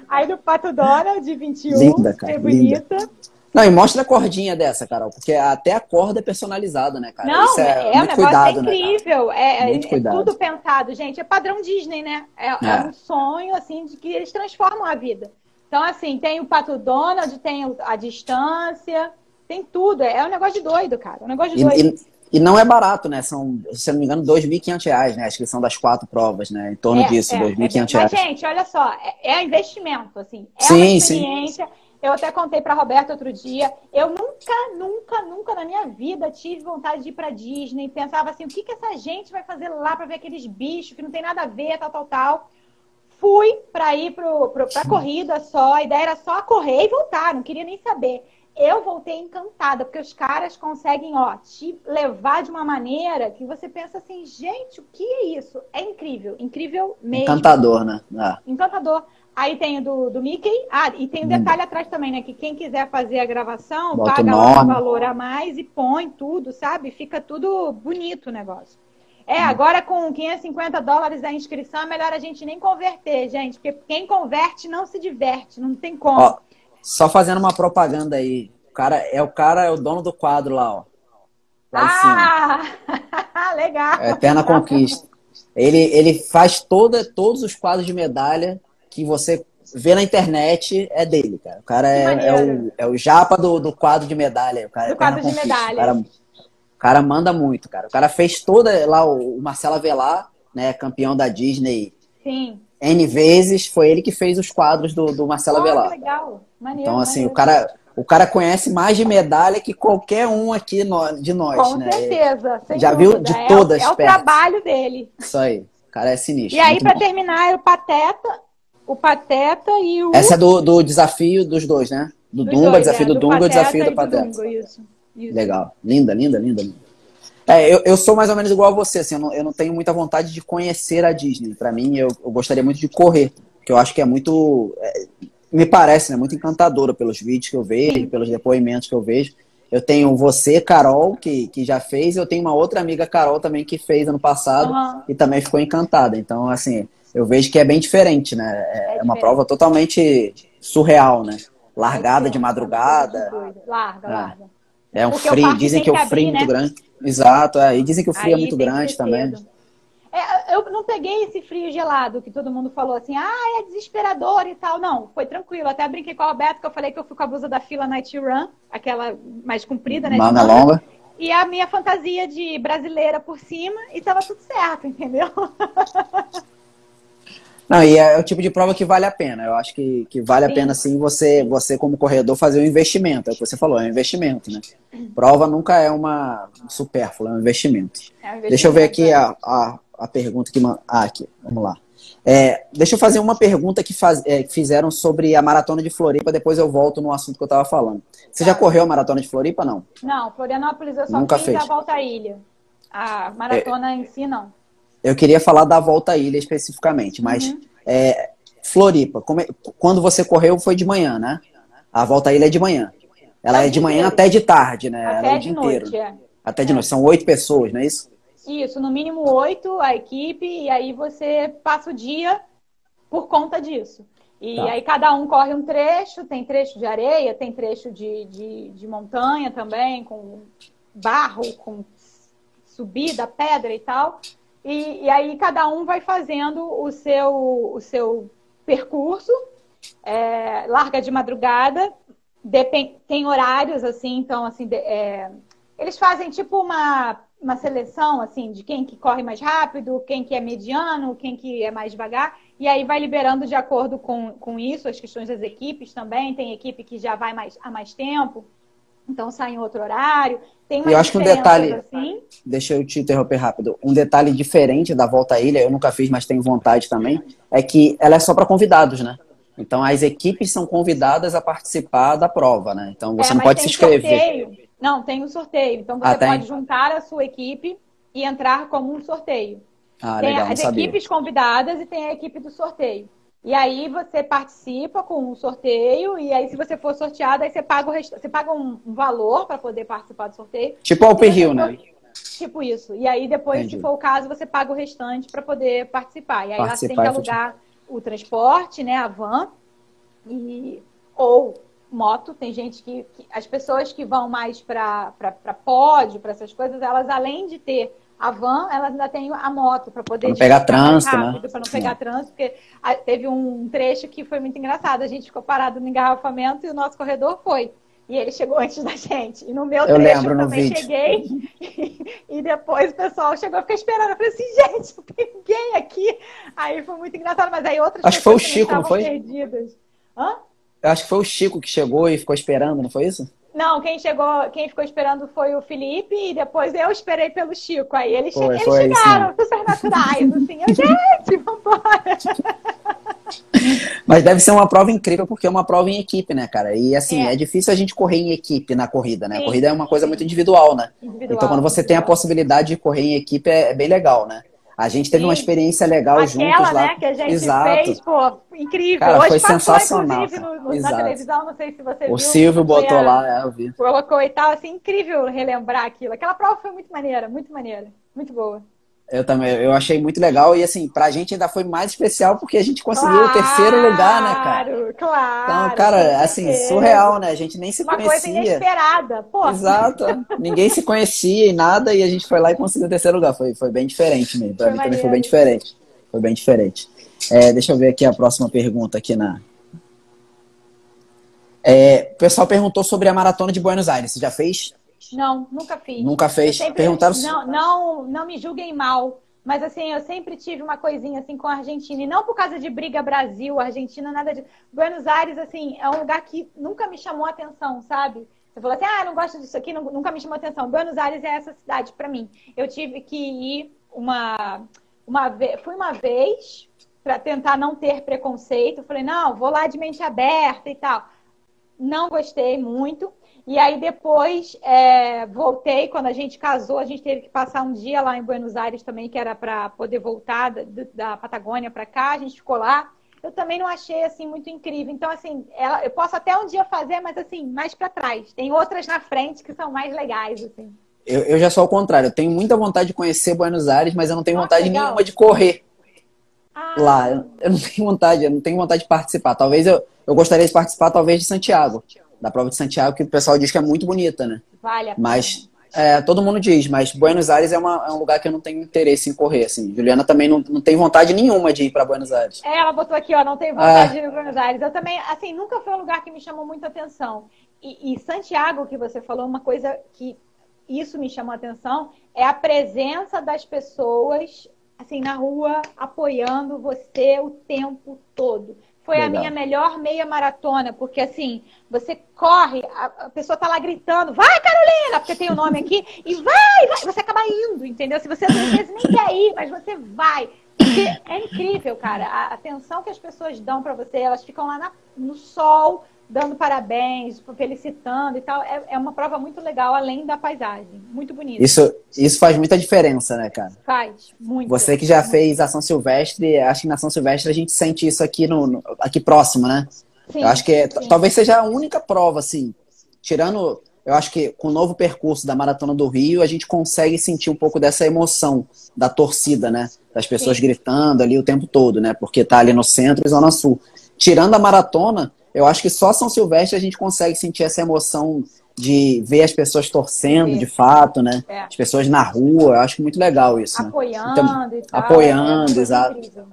Aí no Pato Donald, de 21, linda, cara, bonita. Linda. Não, e mostra a cordinha dessa, Carol, porque até a corda é personalizada, né, cara? Não, isso é muito cuidado, incrível. Né, muito cuidado. Tudo pensado, gente. É padrão Disney, né? É um sonho, assim, de que eles transformam a vida. Então, assim, tem o Pato Donald, tem a distância, tem tudo. É um negócio de doido, cara. É um negócio de doido. E não é barato, né? São, se eu não me engano, R$2.500, né? A inscrição das 4 provas, né? Em torno disso, R$2.500. Mas, gente, olha só, é investimento, assim. Sim, uma experiência. Sim. Eu até contei para a Roberta outro dia, eu nunca na minha vida tive vontade de ir para Disney. Pensava assim, o que essa gente vai fazer lá para ver aqueles bichos que não tem nada a ver, tal. Fui para ir para corrida só, a ideia era só correr e voltar, não queria nem saber. Eu voltei encantada, porque os caras conseguem, te levar de uma maneira que você pensa assim, gente, o que é isso? É incrível, incrível mesmo. Encantador, né? Encantador. Aí tem o do Mickey. E tem um detalhe atrás também, né? Que quem quiser fazer a gravação, bota paga lá um valor a mais e põe tudo, sabe? Fica tudo bonito o negócio. Agora com $550 a inscrição, é melhor a gente nem converter, gente. Porque quem converte não se diverte, não tem como. Só fazendo uma propaganda aí. O cara é o dono do quadro lá, ó. Lá em cima. Legal. É Eterna Conquista. Ele faz todos os quadros de medalha que você vê na internet, é dele, cara. O cara é o japa do quadro de medalha. O cara do quadro de medalha. O cara manda muito, cara. O cara fez toda lá, o Marcelo Avelar, né, campeão da Disney. Sim. N vezes, foi ele que fez os quadros do Marcelo Avelar. Legal. Maneiro, então, assim, maneiro. o cara conhece mais de medalha que qualquer um aqui de nós, com né? certeza. Já dúvida. viu de todas É o trabalho dele. Isso aí. O cara é sinistro. E aí, para terminar, o Pateta e o... Essa é do desafio dos dois, né? Do Dunga, desafio do Dunga, o desafio do Pateta. Dunga, isso. Legal. Linda. Eu sou mais ou menos igual a você, assim, eu não tenho muita vontade de conhecer a Disney. Pra mim, eu gostaria muito de correr, porque eu acho que é muito... me parece, né? Muito encantadora pelos vídeos que eu vejo, pelos depoimentos que eu vejo. Eu tenho você, Carol, que já fez, eu tenho uma outra amiga, Carol, também, que fez ano passado e também ficou encantada. Então, assim, eu vejo que é bem diferente, né? É uma prova totalmente surreal, né? Largada de madrugada. Larga. É um frio, dizem que o frio é muito grande. Exato, e dizem que o frio é muito grande também. Eu não peguei esse frio gelado que todo mundo falou assim, é desesperador e tal. Não, foi tranquilo. Até brinquei com o Alberto, que eu falei que eu fui com a blusa da fila Night Run, aquela mais comprida, né? Manga longa. E a minha fantasia de brasileira por cima, e tava tudo certo, entendeu? Não, e é o tipo de prova que vale a pena. Eu acho que vale a pena, sim, você como corredor fazer um investimento. É o que você falou, é um investimento, né? Prova nunca é uma supérflua, é um investimento. Deixa eu ver aqui a pergunta que... aqui, vamos lá. Deixa eu fazer uma pergunta que fizeram sobre a Maratona de Floripa, depois eu volto no assunto que eu estava falando. Você já correu a Maratona de Floripa, não? Não, Florianópolis eu só Nunca fiz fez. a Volta à Ilha. A maratona em si, não. Eu queria falar da Volta à Ilha especificamente, mas Floripa, quando você correu foi de manhã, né? A Volta à Ilha é de manhã. Ela é de manhã até de tarde, né? Até ela é o de dia noite, inteiro. Até de noite. São 8 pessoas, não é isso? Isso, no mínimo 8 a equipe, e aí você passa o dia por conta disso. E aí cada um corre um trecho, tem trecho de areia, tem trecho de montanha também, com barro, com subida, pedra e tal. E aí cada um vai fazendo o seu percurso, larga de madrugada, tem horários, assim, então, assim, eles fazem tipo uma seleção, assim, de quem que corre mais rápido, quem que é mediano, quem que é mais devagar, e aí vai liberando de acordo com isso, as questões das equipes também, tem equipe que já vai há mais tempo, então sai em outro horário. Tem uma eu acho que um detalhe, assim. Deixa eu te interromper rápido, um detalhe diferente da Volta à Ilha, eu nunca fiz, mas tenho vontade também, é que ela é só para convidados, né? Então as equipes são convidadas a participar da prova, né? Então você não pode se inscrever. Sorteio. Não, tem um sorteio. Então você pode juntar a sua equipe e entrar como um sorteio. Tem legal, as equipes convidadas e tem a equipe do sorteio. E aí você participa com o sorteio, e aí se você for sorteado, aí você paga você paga um valor para poder participar do sorteio. Tipo Alpe Rio, né? Tipo isso. E aí depois, se for o caso, você paga o restante para poder participar. E aí lá você tem que alugar o transporte, né, a van, ou moto. Tem gente que as pessoas que vão mais para pódio, para essas coisas, elas além de ter a van, elas ainda têm a moto para poder... Pra não pegar trânsito, né? Para não pegar trânsito, porque teve um trecho que foi muito engraçado. A gente ficou parado no engarrafamento e o nosso corredor foi. E ele chegou antes da gente. E no meu trecho eu também cheguei. E depois o pessoal chegou e ficou esperando. Eu falei assim, gente, não tem ninguém aqui. Aí foi muito engraçado. Mas aí outras pessoas foi o Chico, não foi? Perdidas. Hã? Eu acho que foi o Chico que chegou e ficou esperando, não foi isso? Não, quem ficou esperando foi o Felipe e depois eu esperei pelo Chico. Aí eles chegaram, super naturais, assim. Gente, vambora! Mas deve ser uma prova incrível, porque é uma prova em equipe, né, cara? E assim, é difícil a gente correr em equipe na corrida, né? Sim, a corrida é uma coisa muito individual, né? Então quando você tem a possibilidade de correr em equipe, é bem legal, né? A gente teve uma experiência legal juntos lá. Né, que a gente fez, pô, incrível. Cara, hoje foi passou, sensacional. Na televisão, não sei se você viu. O Silvio botou lá, eu vi. Colocou e tal, assim, incrível relembrar aquilo. Aquela prova foi muito maneira, muito boa. Eu também, eu achei muito legal e assim, pra gente ainda foi mais especial porque a gente conseguiu o terceiro lugar, né, cara? Claro, Então, cara, assim, surreal, né? A gente nem se uma coisa conhecia. inesperada, pô. Exato. Ninguém se conhecia e nada e a gente foi lá e conseguiu o terceiro lugar. Foi bem diferente mesmo. Pra mim também foi bem diferente. Foi bem diferente. Deixa eu ver aqui a próxima pergunta aqui na... o pessoal perguntou sobre a Maratona de Buenos Aires. Você já fez? Não, nunca fiz. Nunca fez? Perguntaram... Não me julguem mal, mas assim, eu sempre tive uma coisinha assim com a Argentina, e não por causa de briga Brasil, Argentina, nada de... Buenos Aires, assim, é um lugar que nunca me chamou a atenção, sabe? Você falou assim, não gosto disso aqui, nunca me chamou a atenção. Buenos Aires é essa cidade pra mim. Eu tive que ir fui uma vez para tentar não ter preconceito. Eu falei, não, vou lá de mente aberta e tal. Não gostei muito. E aí depois voltei, quando a gente casou, a gente teve que passar um dia lá em Buenos Aires também, que era para poder voltar da Patagônia para cá, a gente ficou lá. Eu também não achei assim muito incrível. Então, assim, eu posso até um dia fazer, mas assim, mais para trás. Tem outras na frente que são mais legais, assim. Eu já sou ao contrário, eu tenho muita vontade de conhecer Buenos Aires, mas eu não tenho vontade nenhuma de correr lá. Eu não tenho vontade de participar. Talvez eu gostaria de participar, talvez, de Santiago. Da prova de Santiago, que o pessoal diz que é muito bonita, né? Vale a pena. Mas todo mundo diz, mas Buenos Aires é um lugar que eu não tenho interesse em correr, assim. Juliana também não tem vontade nenhuma de ir para Buenos Aires. Ela botou aqui, não tem vontade de ir para Buenos Aires. Eu também, assim, nunca foi um lugar que me chamou muita atenção. E Santiago, que você falou, uma coisa que isso me chamou a atenção, é a presença das pessoas, assim, na rua, apoiando você o tempo todo. Foi Legal. A minha melhor meia maratona, porque assim, você corre, a pessoa tá lá gritando, vai Carolina, porque tem o nome aqui, e vai, você acaba indo, entendeu? Se você às vezes nem quer ir, mas você vai. Porque é incrível, cara, a atenção que as pessoas dão pra você, elas ficam lá no sol, dando parabéns, felicitando e tal. É uma prova muito legal, além da paisagem. Muito bonita. Isso faz muita diferença, né, cara? Faz, muito. Você que já fez a São Silvestre, acho que na São Silvestre a gente sente isso aqui, aqui próximo, né? Sim, eu acho que talvez seja a única prova, assim, tirando... Eu acho que com o novo percurso da Maratona do Rio, a gente consegue sentir um pouco dessa emoção da torcida, né? Das pessoas gritando ali o tempo todo, né? Porque tá ali no centro e Zona Sul. Tirando a maratona, eu acho que só São Silvestre a gente consegue sentir essa emoção de ver as pessoas torcendo, de fato, né? As pessoas na rua, eu acho muito legal isso, né? Apoiando então, e tal. Apoiando, exato. Incrível.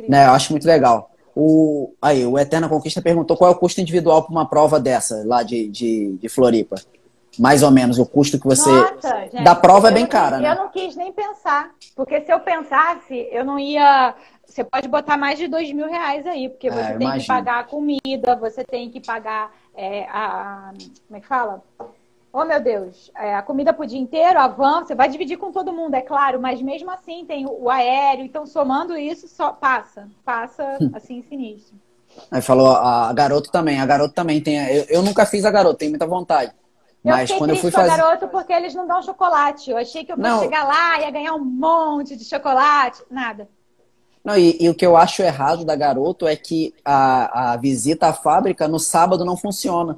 Né, eu acho muito legal. O Eterna Conquista perguntou qual é o custo individual para uma prova dessa, lá de Floripa. Mais ou menos, o custo que você... Nossa, gente, da prova é bem cara, né? Eu não quis nem pensar, porque se eu pensasse, eu não ia... Você pode botar mais de R$2.000 aí, porque você tem que pagar a comida, você tem que pagar como é que fala? Oh, meu Deus, a comida pro dia inteiro, a van, você vai dividir com todo mundo, é claro, mas mesmo assim tem o aéreo, então somando isso, só passa assim, sinistro. Aí falou a Garoto também tem, eu nunca fiz a Garoto, tenho muita vontade. Mas quando eu fui fazer... a Garoto porque eles não dão chocolate, eu achei que eu fosse chegar lá e ia ganhar um monte de chocolate, nada. Não, e o que eu acho errado da Garoto é que a visita à fábrica no sábado não funciona.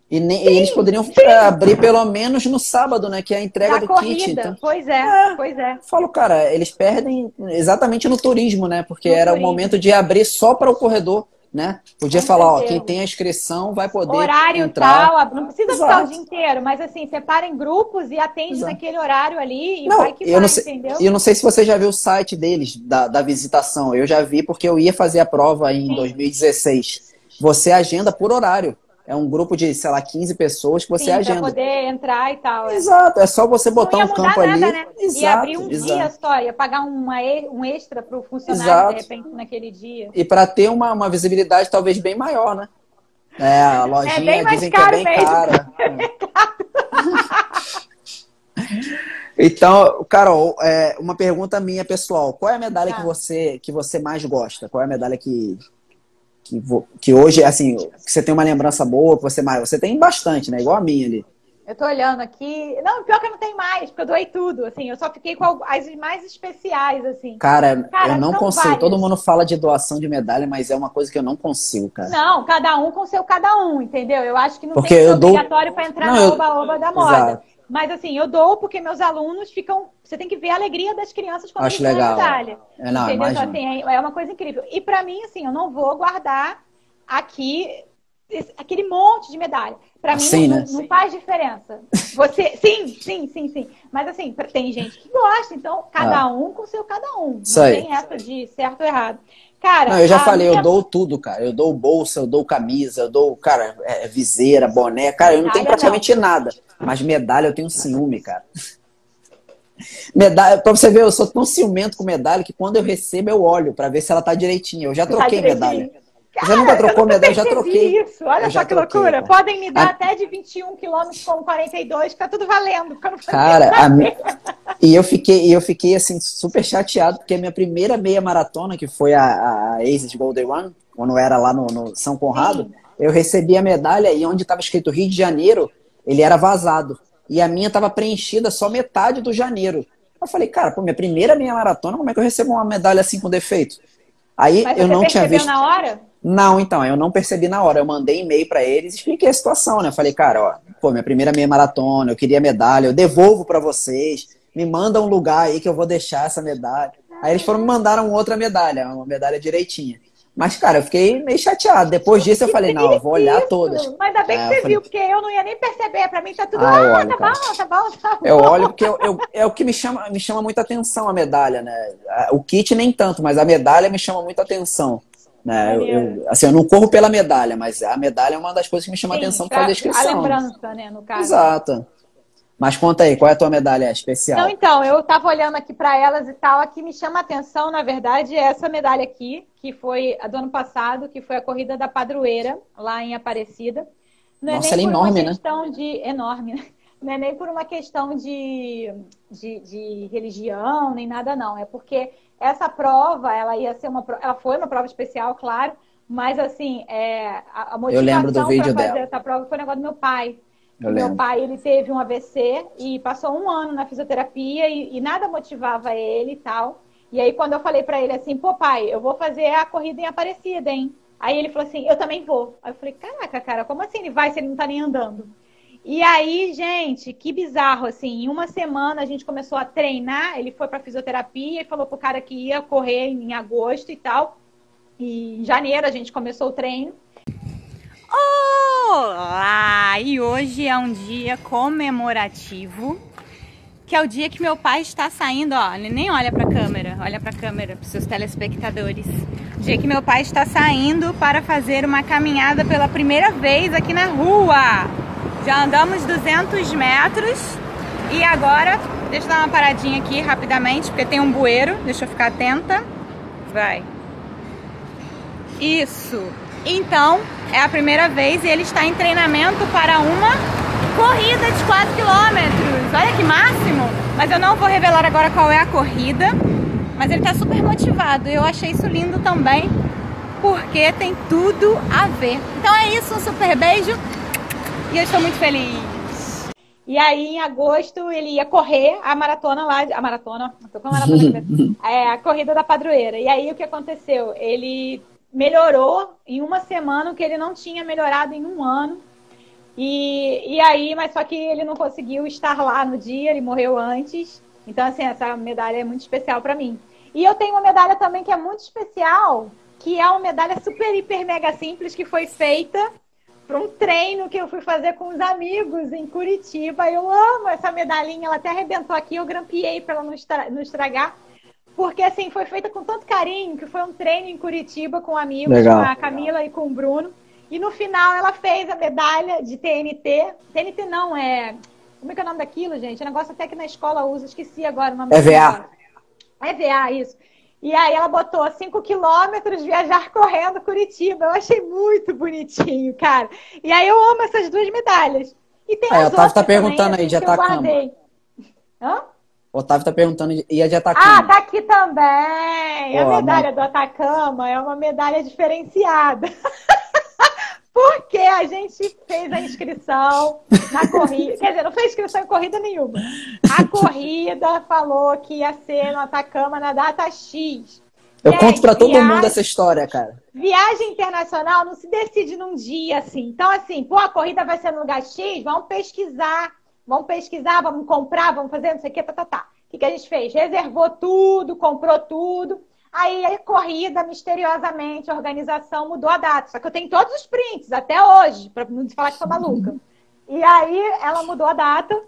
E eles poderiam abrir pelo menos no sábado, né? Que é a entrega do kit. Então, pois é. Falo, cara, eles perdem exatamente no turismo, né? Porque era o momento de abrir só para o corredor, né? Podia falar, quem tem a inscrição vai poder horário entrar. Tal, não precisa ficar o dia inteiro, mas assim, separa em grupos e atende naquele horário ali e vai que vai, entendeu? E eu não sei se você já viu o site deles, da visitação. Eu já vi porque eu ia fazer a prova em 2016. Você agenda por horário. É um grupo de, sei lá, 15 pessoas que você agenda. Pra poder entrar e tal. Exato, é só você botar um campo ali. Né? Exato, e abrir um dia só, ia pagar um extra pro funcionário, de repente, naquele dia. E para ter uma visibilidade talvez bem maior, né? A lojinha dizem que é bem cara. Então, Carol, uma pergunta minha, pessoal. Qual é a medalha que você mais gosta? Qual é a medalha que hoje, assim, que você tem uma lembrança boa, que você tem bastante, né? Igual a minha ali. Eu tô olhando aqui. Não, pior que eu não tenho mais, porque eu doei tudo, assim. Eu só fiquei com as mais especiais, assim. Cara, eu não consigo. Várias. Todo mundo fala de doação de medalha, mas é uma coisa que eu não consigo, cara. Não, cada um com seu cada um, entendeu? Eu acho que não tem que ser obrigatório pra entrar no oba-oba da moda. Exato. Mas assim, eu dou porque meus alunos ficam... Você tem que ver a alegria das crianças quando Acho eles ganham a legal. medalha. Não, Entendeu? Então, imagino. assim, é uma coisa incrível. E pra mim, assim, eu não vou guardar aqui aquele monte de medalha. Pra mim, Assim, né? não faz diferença. Você, sim. Mas assim, tem gente que gosta, então cada um com seu cada um. Isso Não aí. tem essa de certo ou errado. Cara, Não, eu já falei, eu dou tudo, cara. Eu dou bolsa, eu dou camisa, eu dou, cara, viseira, boné. Cara, eu não tenho praticamente nada. Mas medalha eu tenho ciúme, cara. Medalha, pra você ver, eu sou tão ciumento com medalha que quando eu recebo eu olho pra ver se ela tá direitinha. Eu já troquei medalha. Cara, você nunca trocou medalha? Eu já troquei. Isso. Olha só que loucura. Cara. Podem me dar até de 21 quilômetros com 42, que tá tudo valendo. Cara, e eu fiquei assim, super chateado, porque a minha primeira meia maratona, que foi a Aces Golden Run, quando eu era lá no São Conrado, sim, eu recebi a medalha e onde estava escrito Rio de Janeiro, ele era vazado. E a minha estava preenchida só metade do janeiro. Eu falei, cara, pô, minha primeira meia maratona, como é que eu recebo uma medalha assim com defeito? Aí mas eu não tinha visto. Na hora? Não, então, eu não percebi na hora. Eu mandei e-mail pra eles e expliquei a situação, né? Eu falei, cara, ó, pô, minha primeira meia maratona, eu queria medalha, eu devolvo pra vocês, me manda um lugar aí que eu vou deixar essa medalha. Aí eles me mandaram outra medalha, uma medalha direitinha. Mas, cara, eu fiquei meio chateado. Depois disso eu falei, não, eu vou olhar todas. Mas ainda bem que você viu, porque eu não ia nem perceber. Pra mim tá tudo, eu olho, tá bom. Eu olho porque é o que me chama muita atenção a medalha, né? O kit nem tanto, mas a medalha me chama muita atenção. Né? Eu não corro pela medalha, mas a medalha é uma das coisas que me chama a atenção por causa da inscrição. A lembrança, né, no caso. Exato. Mas conta aí, qual é a tua medalha especial? Não, então, eu tava olhando aqui para elas e tal, a que me chama a atenção, na verdade, é essa medalha aqui, que foi a do ano passado, que foi a corrida da Padroeira, lá em Aparecida. Não Nossa, é nem ela é por enorme, uma questão de... Enorme, né? Não é nem por uma questão de religião, nem nada, não. É porque essa prova, ela ia ser ela foi uma prova especial, claro, mas assim, a motivação para fazer essa prova foi o negócio do meu pai. Meu pai, ele teve um AVC e passou 1 ano na fisioterapia e nada motivava ele e tal. E aí, quando eu falei pra ele assim, pô, pai, eu vou fazer a corrida em Aparecida, hein? Aí ele falou assim, eu também vou. Aí eu falei, caraca, cara, como assim ele vai se ele não tá nem andando? E aí, gente, que bizarro, assim, em 1 semana a gente começou a treinar, ele foi pra fisioterapia e falou pro cara que ia correr em agosto e tal. E em janeiro a gente começou o treino. Olá! E hoje é um dia comemorativo, que é o dia que meu pai está saindo, ó, ele nem olha pra câmera, para os seus telespectadores. O dia que meu pai está saindo para fazer uma caminhada pela primeira vez aqui na rua. Já andamos 200 metros e agora, deixa eu dar uma paradinha aqui rapidamente, porque tem um bueiro, deixa eu ficar atenta. Vai. Isso. Então, é a primeira vez e ele está em treinamento para uma corrida de 4 quilômetros. Olha que máximo! Mas eu não vou revelar agora qual é a corrida, mas ele está super motivado. Eu achei isso lindo também, porque tem tudo a ver. Então é isso, um super beijo e eu estou muito feliz. E aí, em agosto, ele ia correr a maratona lá, tô com a maratona a corrida da Padroeira. E aí, o que aconteceu? Ele melhorou em 1 semana o que ele não tinha melhorado em 1 ano. E aí, mas só que ele não conseguiu estar lá no dia, ele morreu antes. Então, assim, essa medalha é muito especial para mim. E eu tenho uma medalha também que é muito especial, que é uma medalha super, hiper, mega simples, que foi feita para um treino que eu fui fazer com os amigos em Curitiba. Eu amo essa medalhinha, ela até arrebentou aqui, eu grampeei para ela não estragar. Porque, assim, foi feita com tanto carinho, que foi um treino em Curitiba com amigos, legal, com a Camila e com o Bruno. E no final ela fez a medalha de TNT. TNT não, como é que é o nome daquilo, gente? É um negócio até que na escola usa, esqueci agora o nome EVA. EVA, isso. E aí ela botou 5 quilômetros, viajar correndo Curitiba. Eu achei muito bonitinho, cara. E aí eu amo essas 2 medalhas. E tem as outras tá perguntando também, aí de Atacama. Hã? O Otávio tá perguntando e a de Atacama. Ah, tá aqui também. Pô, a medalha do Atacama é uma medalha diferenciada. Porque a gente fez a inscrição na corrida. Quer dizer, não fez inscrição em corrida nenhuma. A corrida falou que ia ser no Atacama na data X. Eu conto pra todo mundo essa história, cara. Viagem internacional não se decide num dia, assim. Então, assim, pô, a corrida vai ser no lugar X, vamos pesquisar vamos pesquisar, vamos comprar, vamos fazer não sei o que, tá. O que a gente fez? Reservou tudo, comprou tudo. Aí a corrida, misteriosamente, a organização mudou a data. Só que eu tenho todos os prints, até hoje, para não falar que sou maluca. E aí ela mudou a data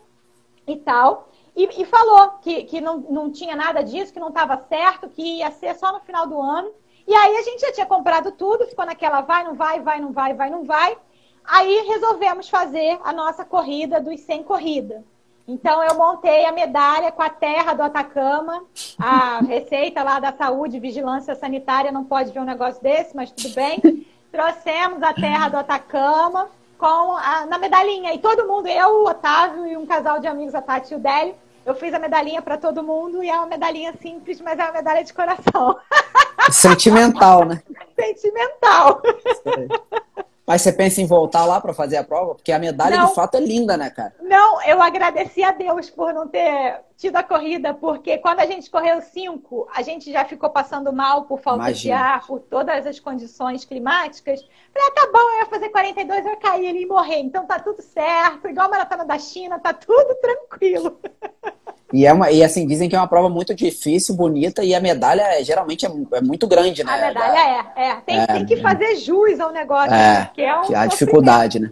e tal. E falou que não tinha nada disso, que não estava certo, que ia ser só no final do ano. E aí a gente já tinha comprado tudo, ficou naquela vai, não vai, vai, não vai, vai, não vai. Aí resolvemos fazer a nossa corrida dos 100 corrida. Então eu montei a medalha com a terra do Atacama, a Receita lá da Saúde, Vigilância Sanitária não pode ver um negócio desse, mas tudo bem. Trouxemos a terra do Atacama na medalhinha. E todo mundo, eu, o Otávio e um casal de amigos, a Tati e o Délio, eu fiz a medalhinha para todo mundo e é uma medalhinha simples, mas é uma medalha de coração. Sentimental, né? Sentimental. Mas você pensa em voltar lá para fazer a prova? Porque a medalha, de fato, é linda, né, cara? Não, eu agradeci a Deus por não ter tido a corrida, porque quando a gente correu 5, a gente já ficou passando mal por falta de ar, por todas as condições climáticas. Falei, tá bom, eu ia fazer 42, eu ia cair ali e morrer. Então tá tudo certo, igual a maratona da China, tá tudo tranquilo. E assim, dizem que é uma prova muito difícil, bonita, e a medalha geralmente é muito grande, né? A medalha tem que fazer jus ao negócio, que é a dificuldade, né?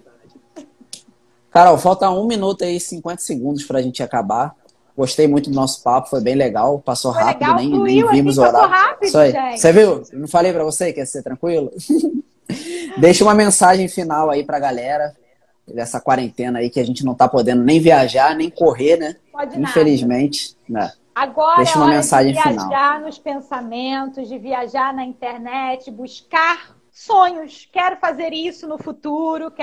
Carol, falta 1 minuto aí, 50 segundos pra gente acabar. Gostei muito do nosso papo, foi bem legal, passou rápido, nem vimos o horário. Rápido, isso aí. Gente. Você viu? Não falei pra você que ia ser tranquilo? Deixa uma mensagem final aí pra galera dessa quarentena aí que a gente não tá podendo nem viajar, nem correr, né? Pode infelizmente, né? Agora deixa uma mensagem de viajar final. Nos pensamentos, de viajar na internet, buscar sonhos. Quero fazer isso no futuro,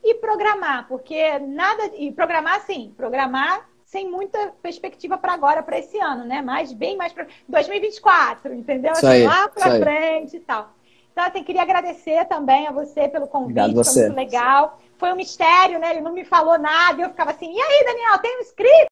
e programar, porque nada... E programar, sim, programar sem muita perspectiva para agora, para esse ano, né? Bem mais para 2024, entendeu? Aí, lá para frente e tal. Então, assim, queria agradecer também a você pelo convite, foi muito legal. Foi um mistério, né? Ele não me falou nada, eu ficava assim, e aí, Daniel, tem um script?